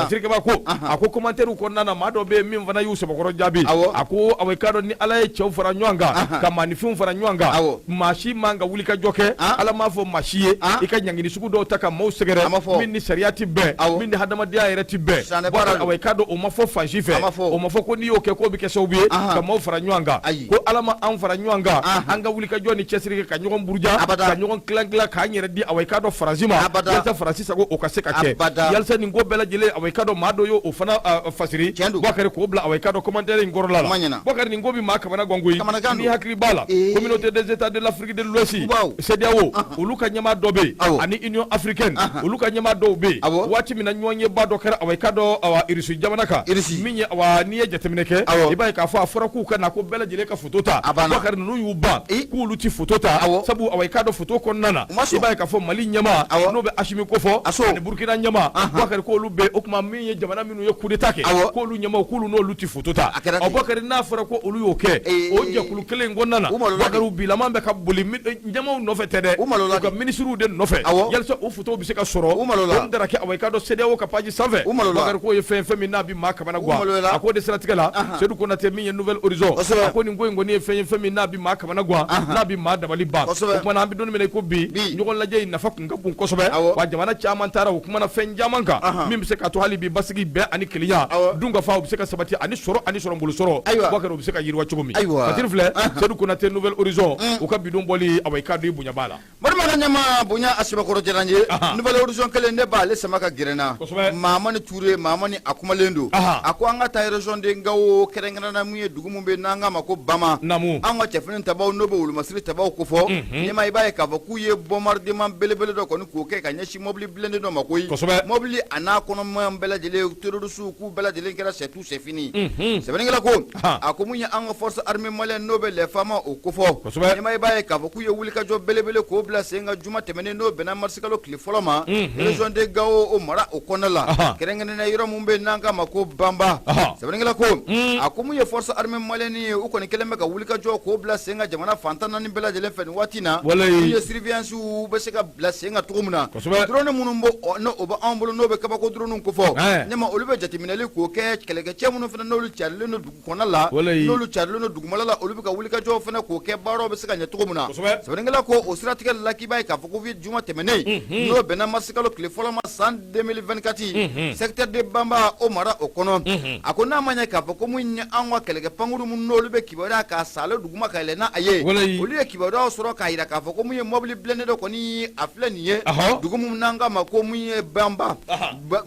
Sirikɛba ko a ko commentaire kɔnɔna na maa dɔ bɛ yen min fana y'u sɛbɛkɔrɔ jaabi a ko away k'a dɔn ni Ala ye cɛw fara ɲɔgɔn kan ka maaninfinw fara ɲɔgɔn kan maa si man ka wulikajɔ kɛ Ala m'a fɔ maa si ye i ka ɲangini sugu dɔw ta ka maaw sɛgɛrɛ min ni sariya ti bɛn min ni hadamadenya yɛrɛ ti bɛn Bakari away k'a dɔn o ma fɔ fan si fɛ o ma fɔ ko n'i y'o kɛ k'o bɛ kɛ sababu ye ka maaw fara ɲɔgɔn kan ko Ala ma an fara ɲɔgɔn kan an ka wulikajɔ ni cɛsiri kɛ ka ɲɔgɔn buruja ka ɲɔgɔn tilan k'an yɛrɛ di away k'a dɔn Faransi ma yalasa Faransi sago o ka se ka kɛ yalasa nin ko bɛɛ lajɛlen away k'a dɔn maa dɔ y'o fana fasiri Bakari k'o bila away k'a dɔn commentaire in kɔrɔla la Bakari nin ko bi maa kamana gan koyi n'i hakili b'a la communauté des États de l'Afrique de l'Ouest CEDEAO olu ka ɲɛmaa dɔ bɛ yen ani Union africaine olu ka ɲɛmaa dɔw bɛ yen waati min na ɲɔgɔn ye ba dɔ kɛra away k'a dɔn Irisi jamana kan min ye n'i ye jateminɛ kɛ i b'a ye k'a fɔ a fɔra k'u ka na ko bɛɛ lajɛlen ka photo ta Bakari ninnu y'u ban k'olu ti photo ta sabu away k'a dɔn photo kɔnɔna na i b'a ye k'a fɔ Mali ɲɛmaa n'o bɛ Asimi ko fɔ ani Burkina ɲɛmaa Bakari k'olu bɛ o tuma min ye jamana minnu ye coup d'état kɛ k'olu ɲɛmaaw k'olu n'olu ti photo ta Bakari n'a fɔra ko olu y'o kɛ o jɛkulu kelen in kɔnɔna na Bakari bilaman bɛ ka boli ɲɛmaaw nɔfɛ tɛ dɛ u ka ministres de nɔfɛ yalasa o photo bɛ se ka sɔrɔ o dara kɛ away k'a dɔn CEDEAO ka page sanfɛ Bakari k'o ye fɛn min n'a bi maa kamana gan a k'o de siratigɛ la Seydou Konate min ye Nouvelle Horizon a ko nin ko in kɔni ye fɛn min n'a bi maa kamana gan n'a bi maa dabali ban o kumana an bɛ don min na i ko bi ɲɔgɔn lajɛ in nafa kun ka bon kosɛbɛ wa jamana caman taara o kumana fɛn caman kan min bɛ se ka to hali bi basigi bɛn ani kelenya dun ka fa o bɛ se ka sabati ani sɔrɔ bolo sɔrɔ Bakari o bɛ se ka yiriwa cogo min Katiri filɛ Seydou Konate Nouvelle Horizon u ka bidon bɔli away k'a dɔn i bonya b'a la
Marimana ɲɛmaa bonya Asibakɔrɔ diyara n ye Nouvelle Horizon kelen ne b'ale sama ka gɛrɛnna Mahamani Touré Mahamani a kumalen don a ko an ka taa région de Ngawo kɛrɛnkɛrɛnna mun ye dugu mun bɛ n'an k'a ma ko Bama an ka cɛfini tabaw n'o bɛ wolomasiri tabaw ko fɔ ɲɛmaa i b'a ye k'a fɔ k'u ye bombardement belebele dɔ kɔni k'o kɛ ka ɲɛsin mobili bilennen dɔ ma koyi mobili a n'a kɔnɔma bɛɛ lajɛlen terroriste k'u bɛɛ lajɛlen kɛra sɛtu sɛfini sɛbɛnnikɛla ko a ko mun ye an ka force armée malienne n'o bɛ les FAMA o ko fɔ ɲɛmaa i b'a ye k'a fɔ k'u ye wulikajɔ belebele k'o bila sen senga juma tɛmɛnen n'o bɛnna marisikalo tile fɔlɔ ma région de Gao o mara o kɔnɔna la kɛrɛnkɛrɛnnen yɔrɔ mun bɛ n'an k'a ma ko Bamba sɛbɛnnikɛla ko a ko mun ye force armée malienne ye u kɔni kɛlen bɛ ka wulikajɔ k'o bila sen ka jamana fantan naani bɛɛ lajɛlen fɛ nin waati na u ye surveillance bɛ se ka bila sen ka cogo min na drone minnu bɔ n'o b'an bolo n'o bɛ kabako drone kofɔ ɲɛma olu bɛ jateminɛli k'o kɛ kɛlɛkɛcɛ minnu fana n'olu carilen don dugu kɔnɔna la n'olu carilen don dugumala la olu bɛ ka wulikajɔ fana k'o kɛ baaraw bɛ se ka ɲɛ cogo min na sɛbɛnnikɛla ko o siratigɛ la k'i b'a ye k'a fɔ ko juma tɛmɛnen n'o bɛnna marisikalo tile fɔlɔ ma san 2024 secteur de Bamba o mara o kɔnɔ a ko n'a ma ɲɛ k'a fɔ ko mun ye an ka kɛlɛkɛ pankuru minnu n'olu bɛ kibaruya k'a sale duguma ka yɛlɛ n'a a ye olu ye kibaruyaw sɔrɔ k'a jira k'a fɔ ko mun ye mobili bilennen dɔ kɔni a filɛ nin ye dugu mun n'an k'a ma ko mun ye Bamba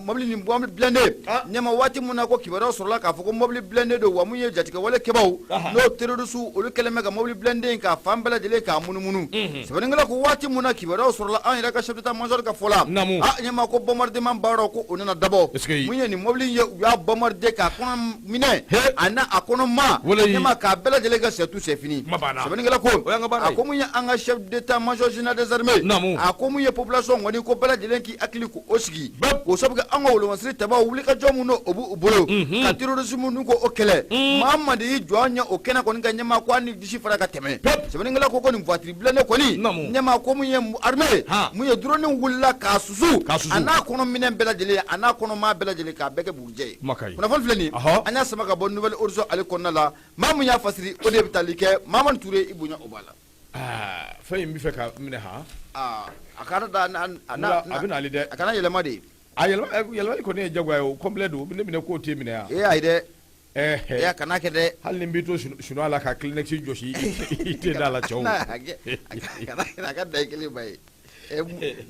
mobili nin mobili bilennen ɲɛma waati mun na ko kibaruyaw sɔrɔla k'a fɔ ko mobili bilennen don wa mun ye jatigɛwale kɛbaw n'o terroriste olu kɛlen bɛ ka mobili bilennen k'a fan bɛɛ lajɛlen k'a munumunu sɛbɛnnikɛla ko waati mun na kibaruyaw sɔrɔla an yɛrɛ ka chef d'état major ka fɔ la ɲɛma ko bombardement baaraw ko o nana dabɔ mun ye nin mobili ye u y'a bombarder k'a kɔnɔ minɛ a n'a a kɔnɔ ma ɲɛma k'a bɛɛ lajɛlen ka sɛtu sɛfini sɛbɛnnikɛla ko a ko mun ye an ka chef d'état major général des armées a ko mun ye population kɔni ko bɛɛ lajɛlen k'i hakili ko o sigi k'o sabu kɛ an ka wolomasiri tabaw wulikajɔ mun o b'u bolo ka terrorisme nun ko o kɛlɛ maa ma de y'i jɔ an ɲɛ o kɛnɛ kɔni ka ɲɛma ko an ni disi fara ka tɛmɛ sɛbɛnnikɛla ko nin voiture bilennen kɔni ɲɛma ko mun ye armée mun ye drone wulila k'a susu a n'a kɔnɔ minɛn bɛɛ lajɛlen a n'a kɔnɔ maa bɛɛ lajɛlen k'a bɛɛ kɛ bugujɛ ye kunnafoni filɛ nin an y'a sama ka bɔ nouvelle horizon ale kɔnɔna la maa mun y'a fasiri o de bɛ tali kɛ Mamadu Ture i bonya o b'a la
fɛn in bɛ fɛ ka minɛ
a kana da
a bɛ n'ale dɛ
a kana yɛlɛma de
a yɛlɛmali kɔni ye jagoya ye o complet don ne minɛ k'o tɛ minɛ yan
ayi dɛ a kana kɛ dɛ
hali ni n b'i to sunɔgɔ la ka Kleenex jɔsi i tɛ da la cɛw
a ka da i kelen ba ye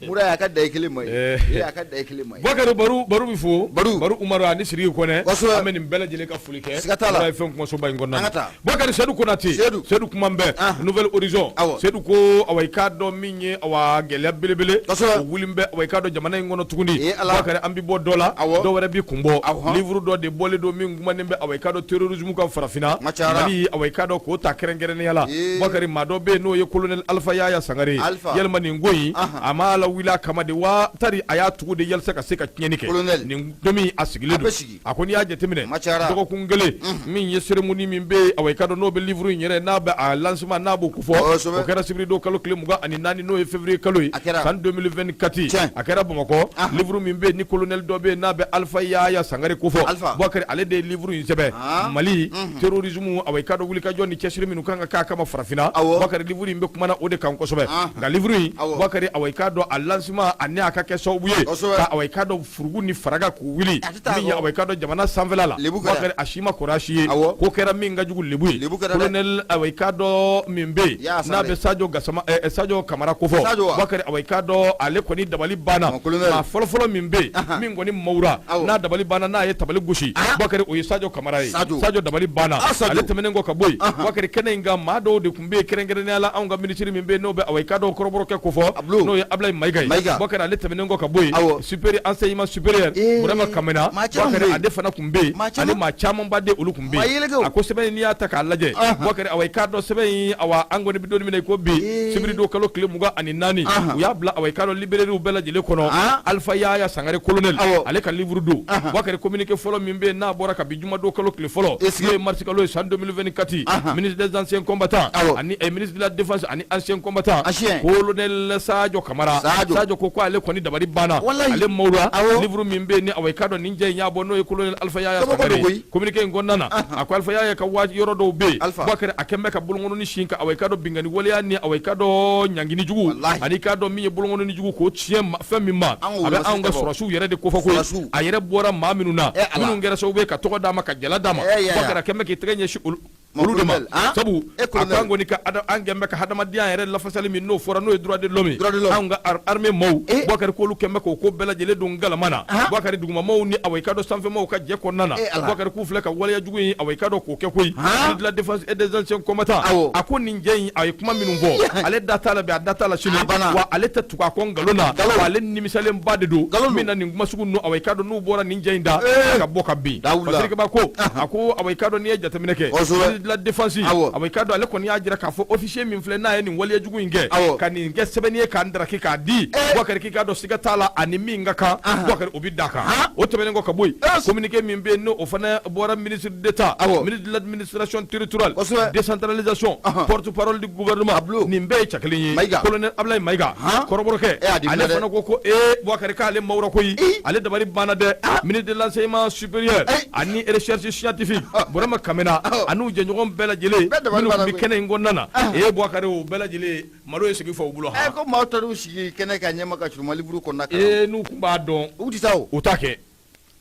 mura y'a ka da i kelen ma ye a ka da i kelen ma ye
Boubacar baro bɛ fo baro Umaru ani Sidiki Kɔnɛ an bɛ nin bɛɛ lajɛlen ka foli kɛ
siga t'a la
ye fɛn kumasoba in kɔnɔna na Boubacar Seydou Konate Seydou kuma bɛ nouvelle horizon Seydou ko awa i k'a dɔn min ye awa gɛlɛya belebele o wuli bɛ awa i k'a dɔn jamana in kɔnɔ tuguni Boubacar an bɛ bɔ dɔ la dɔ wɛrɛ b'i kun bɔ livre dɔ de bɔlen don min kumanen bɛ awa i k'a dɔn terrorisme ka farafinna Mali awa i k'a dɔn k'o ta kɛrɛnkɛrɛnnenya la Boubacar maa dɔ bɛ yen n'o ye colonel Alpha Yaya Sangare yalima nin ko in a ma la wili a kama de wa tari a y'a tugu de yalisa ka se ka tiɲɛni kɛ nin domin a sigilen don a ko n'i y'a jateminɛ dɔgɔkun kelen min ye cérémonie min bɛ awa i ka dɔn n'o bɛ livre in yɛrɛ n'a bɛ a lancement n'a b'o kofɔ o kɛra sibiridon kalo tile 24 n'o ye février kalo ye san 2024 a kɛra Bamakɔ livre min bɛ ni colonel dɔ bɛ n'a bɛ Alpha Yaya Sangare kofɔ Boubacar ale de ye livre in sɛbɛn Mali terrorisme awa i ka dɔn wulikajɔ ni cɛsiri minnu kan ka k'a kama farafinna Boubacar livre in bɛ kumana o de kan kosɛbɛ nka livre in Boubacar awa i ka dɔn a lancement a ne a ka kɛ sababu ye ka awa i ka dɔn furugu ni faraga k'u wuli min ye awa i ka dɔn jamana sanfɛla la Boubacar a si ma kɔrɔ a si ye ko kɛra min ka jugu lebu ye colonel awa i ka dɔn min bɛ yen n'a bɛ Sadio Kamara kofɔ Boubacar awa i ka dɔn ale kɔni dabali banna maa fɔlɔfɔlɔ min bɛ yen min kɔni mawura n'a dabali banna n'a ye tabali gosi Boubacar o ye Sadio Kamara ye Sadio dabali banna ale tɛmɛnen kɔ ka bɔ yen Boubacar kɛnɛ in kan maa dɔw de tun bɛ yen kɛrɛnkɛrɛnnenya la anw ka minisiri min bɛ yen n'o bɛ awa i ka dɔn kɔrɔbɔrɔkɛ kofɔ n'o ye Ablaye Mayiga ye Boubacar ale tɛmɛnen kɔ ka bɔ yen supérieur enseignement supérieur Burama Kamena Boubacar ale fana tun bɛ yen ale maa camanba de olu tun bɛ yen a ko sɛbɛn in n'i y'a ta k'a lajɛ Boubacar awa i k'a dɔn sɛbɛn in awa an kɔni bɛ don min na i ko bi sibiridon kalo tile 24 u y'a bila awa i k'a dɔn libéreriw bɛɛ lajɛlen kɔnɔ Alpha Yaya Sangare colonel ale ka livre don Boubacar communiqué fɔlɔ min bɛ yen n'a bɔra kabi jumadon kalo tile fɔlɔ n'o ye mars kalo ye san 2024 ministre des anciens combattants ani ministre de la défense ani anciens combattants colonel Sadio Kamara Sadio ko ale kɔni dabali banna ale mawura livre min bɛ yen ni awa i k'a dɔn nin jɛ in y'a bɔ n'o ye colonel Alpha Yaya Sangare communiqué in kɔnɔna na a ko Alpha Yaya ka yɔrɔ dɔw bɛ yen Boubacar a kɛn bɛ ka bolokɔnɔni sin ka awa i k'a dɔn bingani waleya ni awa i k'a dɔn ɲangini jugu ani i k'a dɔn min ye bolokɔnɔni jugu k'o tiɲɛ fɛn min ma a bɛ anw ka sɔrɔsiw yɛrɛ de kofɔ ko a yɛrɛ bɔra maa minnu na minnu kɛra sababu ye ka tɔgɔ d'a ma ka jala d'a ma Boubacar a kɛn bɛ k'i tɛgɛ ɲɛsin olu de ma sabu a ko an kɔni ka an gɛn bɛ ka hadamadenya yɛrɛ lafasali min n'o fɔra n'o ye droit de l'homme anw ka armée maaw Boubacar k'olu kɛn bɛ k'o ko bɛɛ lajɛlen don galama na Boubacar dugumamaw ni awa i ka dɔn sanfɛmaw ka jɛ kɔnɔna na Boubacar k'u filɛ ka waleya jugu in awa i ka dɔn k'o kɛ koyi de la défense et des anciens combattants a ko nin jɛ in a ye kuma minnu fɔ ale da t'a la bi a da t'a la sini wa ale tɛ tugu a kɔ nkalon na wa ale nimisalenba de don min na nin kuma sugu ninnu awa i ka dɔn n'u bɔra nin jɛ in da ka bɔ ka bin parce que ko a ko awa i ka dɔn n'i ye jateminɛ kɛ de la défense abai kado ale kɔni y'a jira k'a fɔ officier min filɛ n'a ye nin waliya jugu in kɛ ka nin kɛ sɛbɛnni ye k'a ndaraki k'a di Boubacar k'i k'a dɔn siga t'a la ani min ka kan Boubacar o bi d'a kan o tɛmɛnen kɔ ka bɔ yen communiqué min bɛ yen n'o fana bɔra ministre d'État ministre de l'administration territoriale décentralisation porte-parole du gouvernement nin bɛɛ ye cɛ kelen ye colonel Ablaye Maïga kɔrɔbɔrɔkɛ ale fana ko Boubacar k'ale mawura koyi ale dabari banna dɛ ministre de l'enseignement supérieur ani recherche scientifique Burama Kamena anu jɛɲɔgɔn bɛɛ lajɛlen minnu tun bɛ kɛnɛ in kɔnɔna na Boubacar o bɛɛ lajɛlen malo ye sigi fɔ u bolo
ko maaw taar'u sigi kɛnɛ ka ɲɛma ka suruma livre kɔnɔna kan
n'u tun b'a dɔn
u tɛ taa o
u t'a kɛ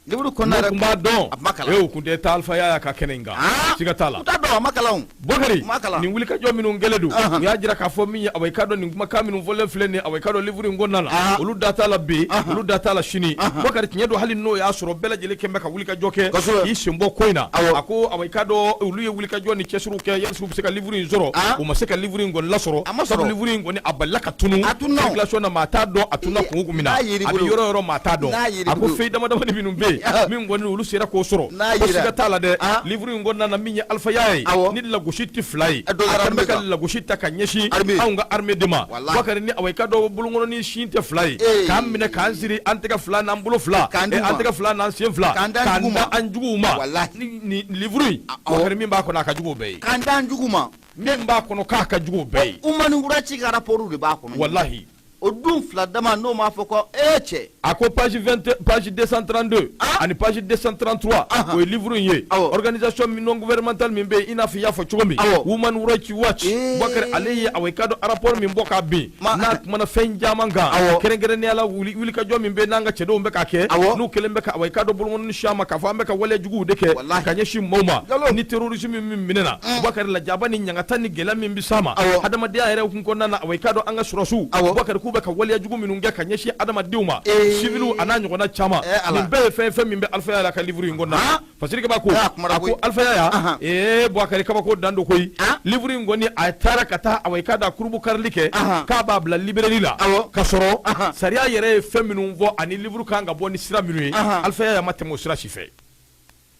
livre kɔnɔna yɛrɛ
tun b'a dɔn
a ma kalan
u tun tɛ taa Alpha Yaya ka kɛnɛ in kan siga t'a la
u t'a dɔn a ma kalan
Boubacar nin wulikajɔ minnu kɛlen don u y'a jira k'a fɔ min ye Abai Kado nin kumakan minnu fɔlen filɛ nin ye Abai Kado livre in kɔnɔna na olu da t'a la bi olu da t'a la sini Boubacar tiɲɛ don hali n'o y'a sɔrɔ bɛɛ lajɛlen kɛn bɛ ka wulikajɔ kɛ k'i sen bɔ ko in na a ko Abai Kado olu ye wulikajɔ ni cɛsiriw kɛ yalisa u bɛ se ka livre in sɔrɔ u ma se ka livre in kɔni lasɔrɔ sabu livre in kɔni a balila ka tunu circulation na maa t'a dɔn a tunna kungo min na a bɛ yɔrɔ yɔrɔ maa t'a dɔn a ko fɛn dama damani minnu bɛ yen min kɔni olu sera k'o sɔrɔ ko siga t'a la dɛ livre in kɔnɔna na min ye Alpha Yaya ye ni lagosi tɛ fila ye a kan bɛ ka lagosi ta ka ɲɛsin anw ka armée de ma Boubacar ni Abai Kado bolokɔnɔni sin tɛ fila ye k'an minɛ k'an siri an tɛgɛ fila n'an bolo fila an tɛgɛ fila n'an sen fila k'an da an juguw ma ni livre in Boubacar min b'a kɔnɔ a ka jugu o bɛɛ ye
k'an da an jugu ma
min b'a kɔnɔ k'a ka jugu o bɛɛ ye
Umani Wuraci ka rapport de b'a kɔnɔ
wallahi
o dun fila dama n'o m'a fɔ ko cɛ
a ko page 232 ani page 233 o ye livre in ye organisation non gouvernementale min bɛ yen i n'a fɔ i y'a fɔ cogo min Women Rights Watch Boubacar ale ye Abai Kado rapport min bɔ k'a bin n'a kumana fɛn caman kan kɛrɛnkɛrɛnnenya la wulikajɔ min bɛ yen n'an ka cɛdenw bɛ k'a kɛ n'u kelen bɛ ka Abai Kado bolokɔnɔni si ma k'a fɔ an bɛ ka waleya juguw de kɛ ka ɲɛsin maaw ma ni terrorisme min minɛna Boubacar lajaba ni ɲangata ni gɛlɛya min bɛ s'a ma hadamadenya yɛrɛ hukumu kɔnɔna na Abai Kado an ka sɔrɔsiw Boubacar k'u bɛ ka waleya jugu minnu kɛ ka ɲɛsin adamadenw ma civiliw a n'a ɲɔgɔnna caman nin bɛɛ ye fɛn min bɛ Alpha Yaya ka livre in kɔnɔna na Fasiri Kaba ko a ko Alpha Yaya Boubacar kabako dan do koyi livre in kɔni a taara ka taa Abai Kado a kurubu karili kɛ k'a b'a bila librairie la ka sɔrɔ sariya yɛrɛ ye fɛn minnu fɔ ani livre kan ka bɔ ni sira minnu ye Alpha Yaya ma tɛmɛ o sira si fɛ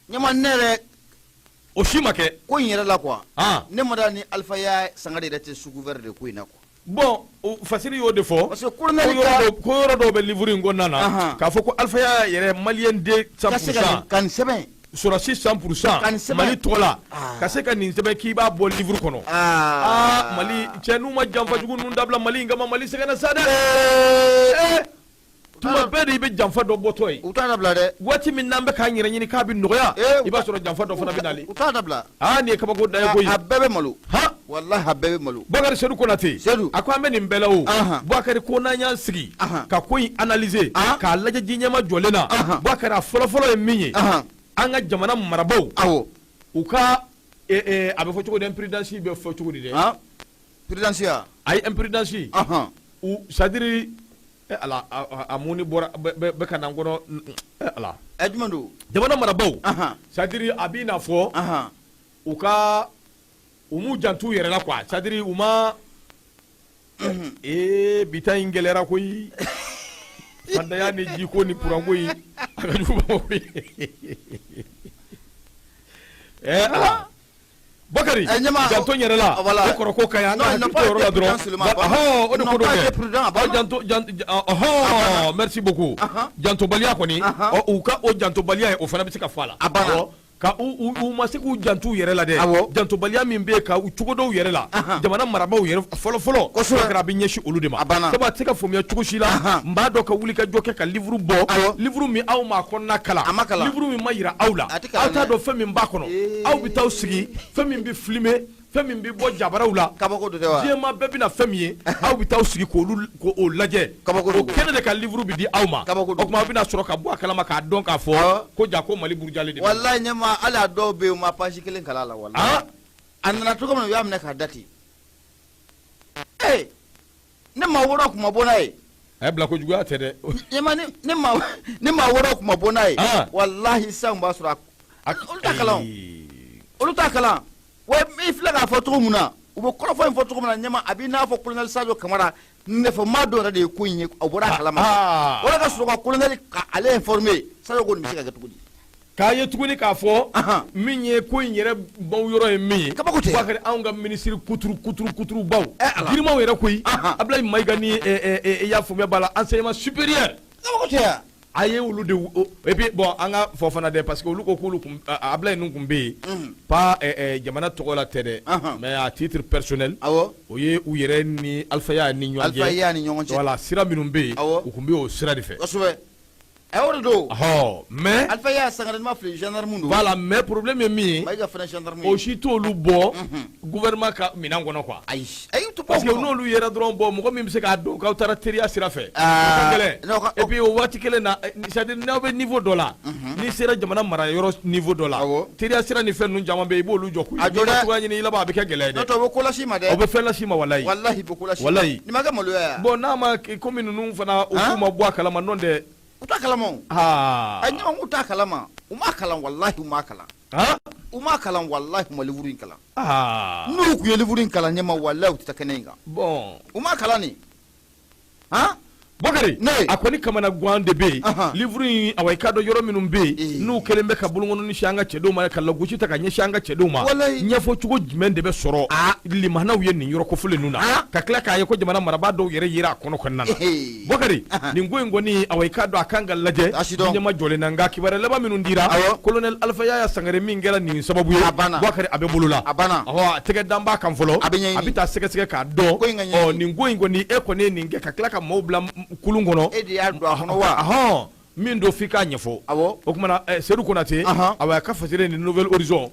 ɲama ne yɛrɛ
o si ma kɛ
ko in yɛrɛ la quoi ne ma da ni Alpha Yaya Sangare yɛrɛ tɛ sous gouverneur de ko in na quoi
bon Fasiri y'o de fɔ ko yɔrɔ dɔw bɛ livre in kɔnɔna na k'a fɔ ko Alpha Yaya yɛrɛ maliyɛn den 100%
ka nin sɛbɛn
sɔrɔsi 100% Mali tɔgɔ la ka se ka nin sɛbɛn k'i b'a bɔ livre kɔnɔ Mali cɛ n'u ma janfa jugu ninnu dabila Mali in kama Mali sɛgɛnna sa dɛ tuma bɛɛ de i bɛ janfa dɔ bɔtɔ ye
u t'a dabila dɛ
waati min n'an bɛ k'an yɛrɛ ɲini k'a bɛ nɔgɔya i b'a sɔrɔ janfa dɔ fana bɛ nalen
u t'a dabila
nin ye kabako da ye koyi
a bɛɛ bɛ malo wallahi a bɛɛ bɛ malo
Boubacar Seydou Konate a ko an bɛ nin bɛɛ la o Boubacar ko n'an y'an sigi ka ko in analyser k'a lajɛ ji ɲɛma jɔlen na Boubacar a fɔlɔ-fɔlɔ ye min ye an ka jamana marabaaw u ka a bɛ fɔ cogo di imprésidence bɛ fɔ cogo di dɛ
présidence
ayi imprésidence u c'est-à-dire ala a muni bɔra bɛ ka na n kɔnɔ ala
jumɛn don
jamana marabaaw c'est-à-dire a b'i n'a fɔ u ka u m'u jantu yɛrɛ la quoi c'est-à-dire u ma bi ta in gɛlɛyara koyi fantanya ni jiko ni courant ko yi a ka jugu ma koyi ala Bakari janto n yɛrɛ la o kɔrɔ ko ka ɲi an ka hakili to yɔrɔ la dɔrɔn o de ko don dɛ merci beaucoup jantobaliya kɔni u ka o jantobaliya ye o fana bɛ se ka fɔ a la ka u ma se k'u jantu yɛrɛ la dɛ jantobaliya min bɛ yen ka u cogo dɔw yɛrɛ la jamana marabaaw yɛrɛ fɔlɔ-fɔlɔ a bɛ ɲɛsin olu de ma sabu a tɛ se ka faamuya cogo si la n b'a dɔn ka wuli ka jɔ kɛ ka livre bɔ livre min aw m'a kɔnɔna kalan livre min ma yira aw la aw t'a dɔn fɛn min b'a kɔnɔ aw bɛ taa sigi fɛn min bɛ filmer fɛn min bɛ bɔ jabaraw la diɲɛma bɛɛ bɛna fɛn min ye aw bɛ taa sigi k'o lajɛ o kɛnɛ de ka livre bɛ di aw ma o tuma aw bɛna sɔrɔ ka bɔ a kalama k'a dɔn k'a fɔ ko ja ko Mali burujalen de
wallahi ɲɛma hali a dɔw bɛ yen u ma page kelen kalan a la wallahi a nana cogo min na u y'a minɛ k'a dati ne maa wɔɔrɔ tun ma bɔ n'a ye
a ye bila kojuguya tɛ dɛ
ɲɛma ne maa wɔɔrɔ tun ma bɔ n'a ye wallahi sisan b'a sɔrɔ olu t'a kalan wa i filɛ k'a fɔ cogo min na u bɛ kɔrɔfɔ in fɔ cogo min na ɲɛma a b'i n'a fɔ colonel Sadio Kamara nɛfɛmaa dɔ yɛrɛ de ye ko in ye a bɔra a kalama o de ka sɔrɔ ka colonel ka ale informer Sadio ko nin bɛ se ka kɛ cogo di
k'a ye tuguni k'a fɔ min ye ko in yɛrɛ baw yɔrɔ ye min ye Boubacar anw ka ministre kuturu baw girimaw yɛrɛ koyi Ablaye Mayiga ni i y'a faamuya b'a la enseignement supérieur a ye olu de et puis bon an ka fɔ fana dɛ parce que olu ko k'olu kun Ablaye ninnu kun bɛ yen pas jamana tɔgɔ la tɛ dɛ mais à titre personnel o ye u yɛrɛ ni Alpha ni ɲɔgɔn cɛ voilà sira minnu bɛ yen u kun bɛ o sira de fɛ mais
Alpha y'a sangare ma fili gendarme do
voilà mais problème ye min ye
Mayiga fana gendarme
o si t'olu bɔ gouvernement ka minɛn kɔnɔ quoi
ayi
parce que n'olu yɛrɛ dɔrɔn bɔ mɔgɔ min bɛ se k'a dɔn k'aw taara teriya sira fɛ et puis o waati kelen na c'est-à-dire n'aw bɛ niveau dɔ la n'i sera jamana mara yɔrɔ niveau dɔ la teriya sira ni fɛn ninnu caman bɛ yen i b'olu jɔ koyi n'i ma cogoya ɲini i laban a bɛ kɛ gɛlɛya dɛ
o bɛ ko las'i ma dɛ
o bɛ fɛn las'i ma walayi
walayi ni ma kɛ maloya
bon n'a ma komi ninnu fana u k'u ma bɔ a kalama n'o tɛ
u t'a kalama a ɲɔgɔn u t'a kalama u m'a kalan walahi u m'a kalan u m'a kalan walahi u ma livre in kalan n'u tun ye livre in kalan ɲɛma walahi u tɛ kɛnɛ in kan
bon
u m'a kalan ni
Bakari a kɔni kamana guan de bɛ yen livre in awa i k'a dɔn yɔrɔ minnu bɛ yen n'u kɛlen bɛ ka bolokɔnɔni si an ka cɛdenw ma ka lagosi ta ka ɲɛsin an ka cɛdenw ma ɲɛfɔ cogo jumɛn de bɛ sɔrɔ limanaw ye nin yɔrɔ kofɔlen ninnu na ka tila k'a ye ko jamana marabaa dɔw yɛrɛ yera a kɔnɔ kɔnɔna na Bakari nin ko in kɔni awa i k'a dɔn a kan ka lajɛ ɲɛma jɔlen na nka kibaruya laban minnu dira colonel Alpha Yaya Sangare min kɛra nin sababu ye Bakari a bɛ bolola a tɛgɛ dan b'a kan fɔlɔ a bɛ taa sɛgɛsɛgɛ k'a dɔn nin ko in kɔni e kɔni ye nin kɛ ka tila ka maaw bila kulun kɔnɔ
e de y'a don a kɔnɔ wa
min do f'i k'a ɲɛfɔ o kumana Seydou Konate a ka fasire ni Nouvelle Horizon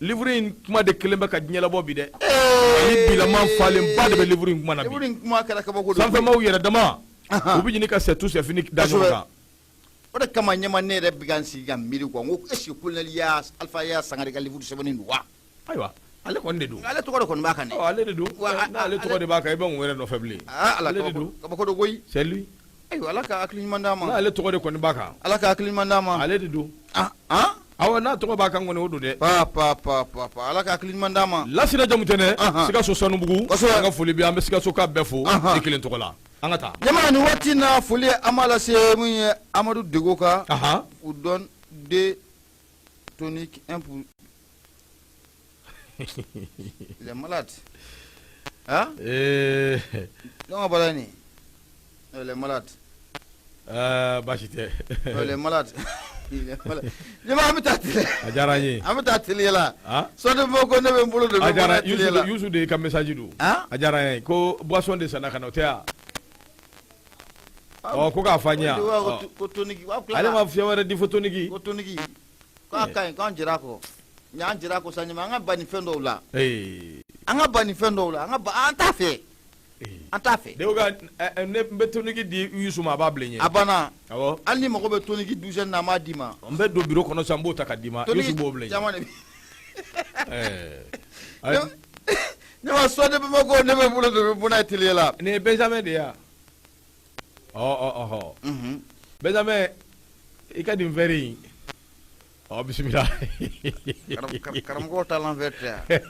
livre in kuma de kelen bɛ ka diɲɛ labɔ bi dɛ ani bilaman falenba de bɛ livre in kuma na bi sanfɛmaw yɛrɛ dama u bɛ ɲini ka c'est tout c'est fini da ɲɔgɔn kan
o de kama ɲɛma ne yɛrɛ bɛ ka n sigi ka miiri quoi n ko est-ce que colonel Alpha Yaya Sangare ka livre sɛbɛnnen don wa
ayiwa ale kɔni de don
ale tɔgɔ de kɔni b'a kan dɛ
ale de don n'ale tɔgɔ de b'a kan i bɛ mun wɛrɛ nɔfɛ bilen
ale de don kabako don koyi
c'est lui
ayiwa ala ka hakili ɲuman d'a ma
n'ale tɔgɔ de kɔni b'a kan
ala ka hakili ɲuman d'a ma
ale de don awɔ n'a tɔgɔ b'a kan kɔni o don dɛ
ala ka hakili ɲuman d'a ma
Lasina Jamutɛnɛ Sikaso Sanubugu an ka foli bɛ an bɛ Sikaso ka bɛɛ fo i kelen tɔgɔ la an ka taa
ɲama ni waati na foli an b'a lase mun ye Amadu Dego ka u donne des toniques il est malade donc voilà ni il est malade
baasi tɛ
il est malade ɲama an bɛ taa tile
a diyara n ye
an bɛ taa tile la sɔɔni bɔ ko ne bɛ n bolo de bɛ bɔ tile la
Yusu de ka message don a diyara n ye ko boisson de sanna ka na o tɛ wa ko k'a fɔ an ye
ko toniki
ale ma fiɲɛ wɛrɛ di fo toniki
ko toniki k'a ka ɲi k'an jira a kɔ ɲ'an jira a kɔ sa ɲama an ka ban ni fɛn dɔw la an ka ban ni fɛn dɔw la an t'a fɛ an t'a fɛ.
de ka ne bɛ toniki di Yusu ma a b'a bilen ɲɛ
a banna
awɔ
hali ni mago bɛ toniki douzaine na an b'a d'i ma
n bɛ don bureau kɔnɔ sisan n b'o ta ka d'i ma Yusu b'o bilen ɲɛ
ne ma sɔn ne bɛ ko ne bɛ bolo de bɛ bɔ n'a ye teliya la
nin ye Benjamin de ye wa Benjamin i ka nin verre in bisimila
karamɔgɔw ta lan verre tɛ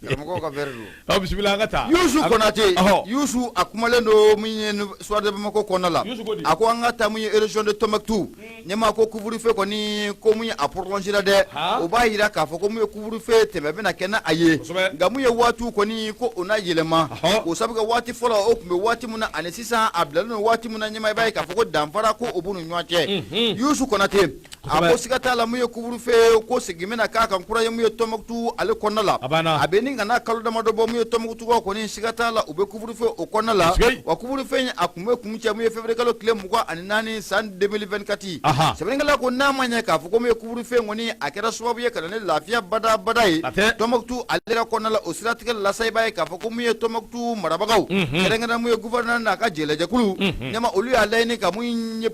karamɔgɔw ka verre don
bisimila an ka taa
Yusu Konate Yusu a kumalen don min ye soir de Bamako kɔnɔna la a ko an ka taa mun ye région de Tombouctou ɲɛma ko couvre-feu kɔni ko mun ye a prolongé la dɛ o b'a yira k'a fɔ ko mun ye couvre-feu tɛmɛ bɛna kɛ n'a a ye nka mun ye waatiw kɔni ko o na yɛlɛma o sabu kɛ waati fɔlɔ o tun bɛ waati min na ani sisan a bilalen don waati min na ɲɛma i b'a ye k'a fɔ ko danfara ko o b'u ni ɲɔgɔn cɛ Yusu Konate a ko siga t'a la mun ye couvre-feu ko segin bɛna k'a kan kura ye mun ye Tombouctou ale kɔnɔna la a bɛ ni ka n'a kalo damadɔ bɔ mun ye Tombouctou kɔni siga t'a la u bɛ couvre-feu o kɔnɔna la wa couvre-feu in a tun bɛ kun cɛ mun ye février kalo tile 24 san 2024 sɛbɛnnikɛla ko n'a ma ɲɛ k'a fɔ ko mun ye couvre-feu kɔni a kɛra sababu ye ka na ni lafiya bada ye Tombouctou ale ka kɔnɔna la o siratigɛ lasa i b'a ye k'a fɔ ko mun ye Tombouctou marabagaw kɛrɛnkɛrɛnnen mun ye gouverneur n'a ka jɛlɛjɛkulu ɲɛma olu y'a laɲini ka mun ye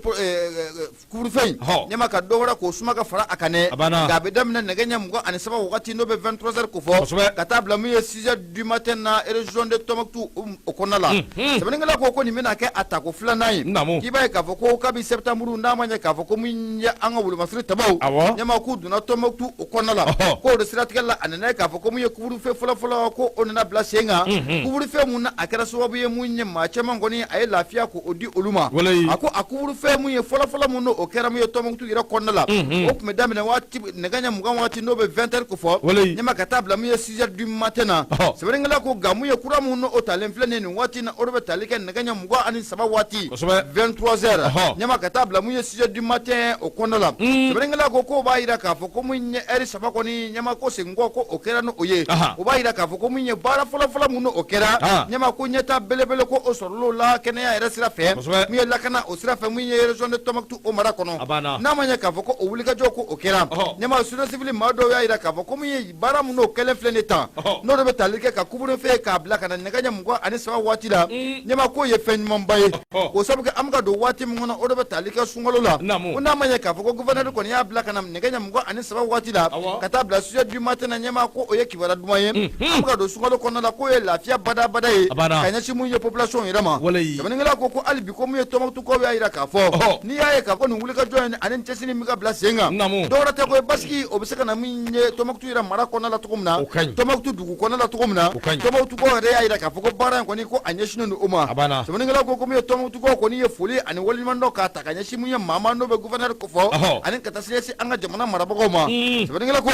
couvre-feu in ɲɛma ka dɔ wɛrɛ k'o suma ka fara a kan dɛ nka a bɛ daminɛ nɛgɛ ɲɛ 27 wagati n'o bɛ 23h ko fɔ ka taa bila mun ye 6h du matin na région de Tombouctou o kɔnɔna la sɛbɛnnikɛla ko nin bɛna kɛ a tako 2nan ye k'i b'a ye k'a fɔ ko kabi septembre n'a ma ɲɛ k'a fɔ ko mun ye an ka wolomasiri tabaw ɲɛma k'u donna Tombouctou o kɔnɔna la ko o de siratigɛ la a nana ye k'a fɔ ko mun ye couvre-feu fɔlɔfɔlɔ ko o nana bila sen kan couvre-feu mun na a kɛra sababu ye mun ye maa caman kɔni a ye lafiya ko o di olu ma a ko a couvre-feu mun ye fɔlɔfɔlɔ mun o kɛra mun ye Tombouctou yɛrɛ kɔnɔna la o tun bɛ daminɛ waati nɛgɛ ɲɛ mugan waati n'o bɛ 20h ko fɔ ɲɛma ka taa bila mun ye 6h du matin na sɛbɛnnikɛla ko nka mun ye kura mun n'o talen filɛ nin waati na o de bɛ tali kɛ nɛgɛ ɲɛ 23 waati 23h ɲɛma ka taa bila mun ye 6h du matin o kɔnɔ la sɛbɛnnikɛla ko k'o b'a yira k'a fɔ ko mun ye heure 3 kɔni ɲɛma ko seginkɔ ko o kɛra n'o ye o b'a yira k'a fɔ ko mun ye baara fɔlɔfɔlɔ mun n'o kɛra ɲɛma ko ɲɛta belebele ko o sɔrɔl'o la kɛnɛya yɛrɛ sira fɛ mun ye lakana o sira fɛ mun ye région de Tombouctou o mara kɔnɔ n'a ma ɲɛ k'a fɔ ko o wulikajɔ ko o kɛra ɲɛma société civile maa dɔw y'a yira k'a fɔ ko mun ye baara mun n'o kɛlen filɛ nin tan n'o de bɛ tali kɛ ka couvre-feu k'a bila ka na nɛgɛ ɲɛ 23 waati la ɲɛma k'o ye fɛn ɲumanba ye o sabu kɛ an bɛ ka don waati min kɔnɔ o de bɛ tali kɛ sunkalo la ko n'a ma ɲɛ k'a fɔ ko gouverneur kɔni y'a bila ka na nɛgɛ ɲɛ 23 waati la ka taa bila 6h du matin na ɲɛma ko o ye kibaruya duman ye an bɛ ka don sunkalo kɔnɔna la k'o ye lafiya badabada ye ka ɲɛsin mun ye population yɛrɛ ma sɛbɛnnikɛla ko hali bi ko mun ye Tombouctou ko y'a yira k'a fɔ n'i y'a ye k'a fɔ nin wulikajɔ in ani cɛsiri min ka bila sen kan dɔwɛrɛ tɛ ko ye basiki o bɛ se ka na min ye Tombouctou yɛrɛ mara kɔnɔna la cogo min na Tombouctou dugu kɔnɔna la cogo min na Tombouctou ko yɛrɛ y'a yira k'a fɔ ko baara in kɔni ko a ɲɛsinnen don o ma sɛbɛnnikɛla ko mun ye Tombouctou ko kɔni ye foli ani waleɲuman dɔ k'a ta ka ɲɛsin mun ye maa n'o bɛ gouverneur ko fɔ ani ka taa se ɲɛsin an ka jamana marabagaw ma sɛbɛnnikɛla ko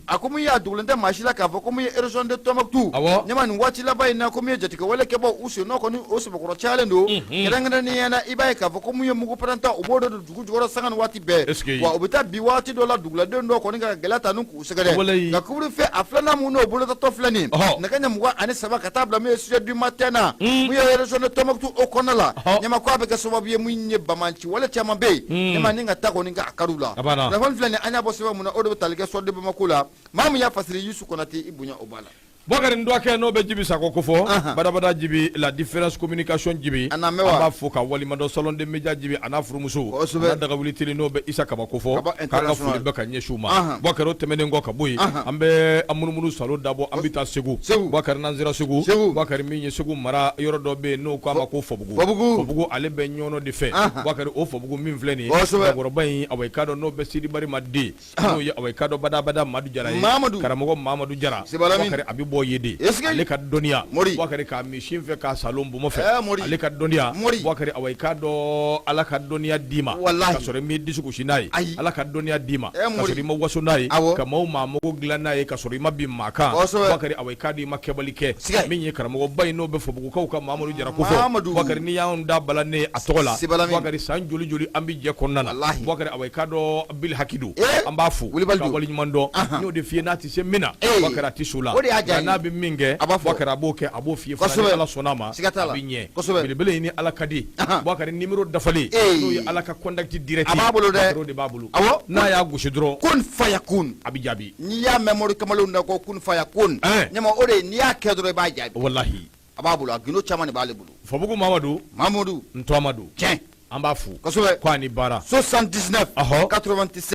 a ko mun ye a dogolen tɛ maa si la k'a fɔ ko mun ye région de Tombouctou ɲɛma nin waati laban in na ko mun ye jatigɛ wale kɛbɔ u sen nɔ kɔni o sɛbɛkɔrɔ cayalen don kɛrɛnkɛrɛnnenya na i b'a ye k'a fɔ ko mun ye mugu pɛrɛnta o b'o de don dugu jukɔrɔ sanga ni waati bɛɛ wa u bɛ taa bi waati dɔ la duguladenw dɔ kɔni ka gɛlɛya ta ni k'u sɛgɛrɛ nka couvre-feu a filanan mun n'o bolodatɔ filɛ nin nɛgɛ ɲɛ 23 ka taa bila mun ye 6h du matin na mun ye région de Tombouctou o kɔnɔna la ɲɛma ko a bɛ kɛ sababu ye mun ye bamanci wale caman bɛ yen ɲɛma ni ka taa kɔni ka kariw la telefɔni filɛ nin an y'a bɔ sɛbɛn mun na o de bɛ tali kɛ sɔrɔ de Bamako la maa min y'a fasiri Yusu Konate i bonya o b'a la
Bakari Ndouaké n'o bɛ Djibi Sakɔ ko fɔ badabada Djibi la différence communication Djibi an b'a fɔ ka walimadɔ salon de média Djibi a n'a furumuso n'a dagawuli teli n'o bɛ Isa Kaba ko fɔ k'an ka foli bɛ ka ɲɛsin u ma Bakari o tɛmɛnen kɔ ka bɔ yen an bɛ an munumunu salo dabɔ an bɛ taa Segu Bakari n'an sera Segu Bakari min ye Segu mara yɔrɔ dɔ bɛ yen n'o k'a ma ko Fɔbugu ale bɛ ɲɔnɔ de fɛ Bakari o Fɔbugu min filɛ nin ye cɛkɔrɔba in awɔ ka dɔn n'o bɛ Sidi Barima den n'o ye awɔ ka dɔn badabada Madu Jara ye karamɔgɔ Mamadu Jara Bakari a bɛ bɔ ye de ale ka dɔnniya Bakari ka machine fɛ ka salon bomɔ fɛ ale ka dɔnniya Bakari awɔ ka dɔn ala ka dɔnniya d'i ma ka sɔrɔ i m'i disi gosi n'a ye ala ka dɔnniya d'i ma ka sɔrɔ i ma waso n'a ye ka maaw maamago dilan n'a ye ka sɔrɔ i ma bin maa kan Bakari awɔ ka dɔn i ma kɛbali kɛ min ye karamɔgɔba in n'o bɛ Fɔbugukaw ka Mamadu Jara ko fɔ Bakari ni y'anw da bala ne a tɔgɔ la Bakari san joli joli an bɛ jɛ kɔnɔna na Bakari awɔ ka dɔn Bil Hakidu an b'a fo ka waleɲuman dɔn n'o de f'i ye n'a tɛ se min na Bakari a tɛ so la n'a bɛ min kɛ Bakari a b'o kɛ a b'o f'i ye fana ni ala sɔnna ma a bɛ ɲɛ belebele in ni ala ka di Bakari numéro dafalen n'o ye ala ka contact direct Bakari o de b'a bolo n'a y'a gosi dɔrɔn
kun fayakun a bɛ jaabi n'i y'a mɛn Mori Kamalenw na ko kun fayakun ɲama o de n'i y'a kɛ dɔrɔn i b'a jaabi
walahi
a b'a bolo a gindo caman de b'ale bolo
Fɔbugu Mamadu Ntɔmadu
tiɲɛ
an b'a fo
kosɛbɛ
ko a ni baara
79 97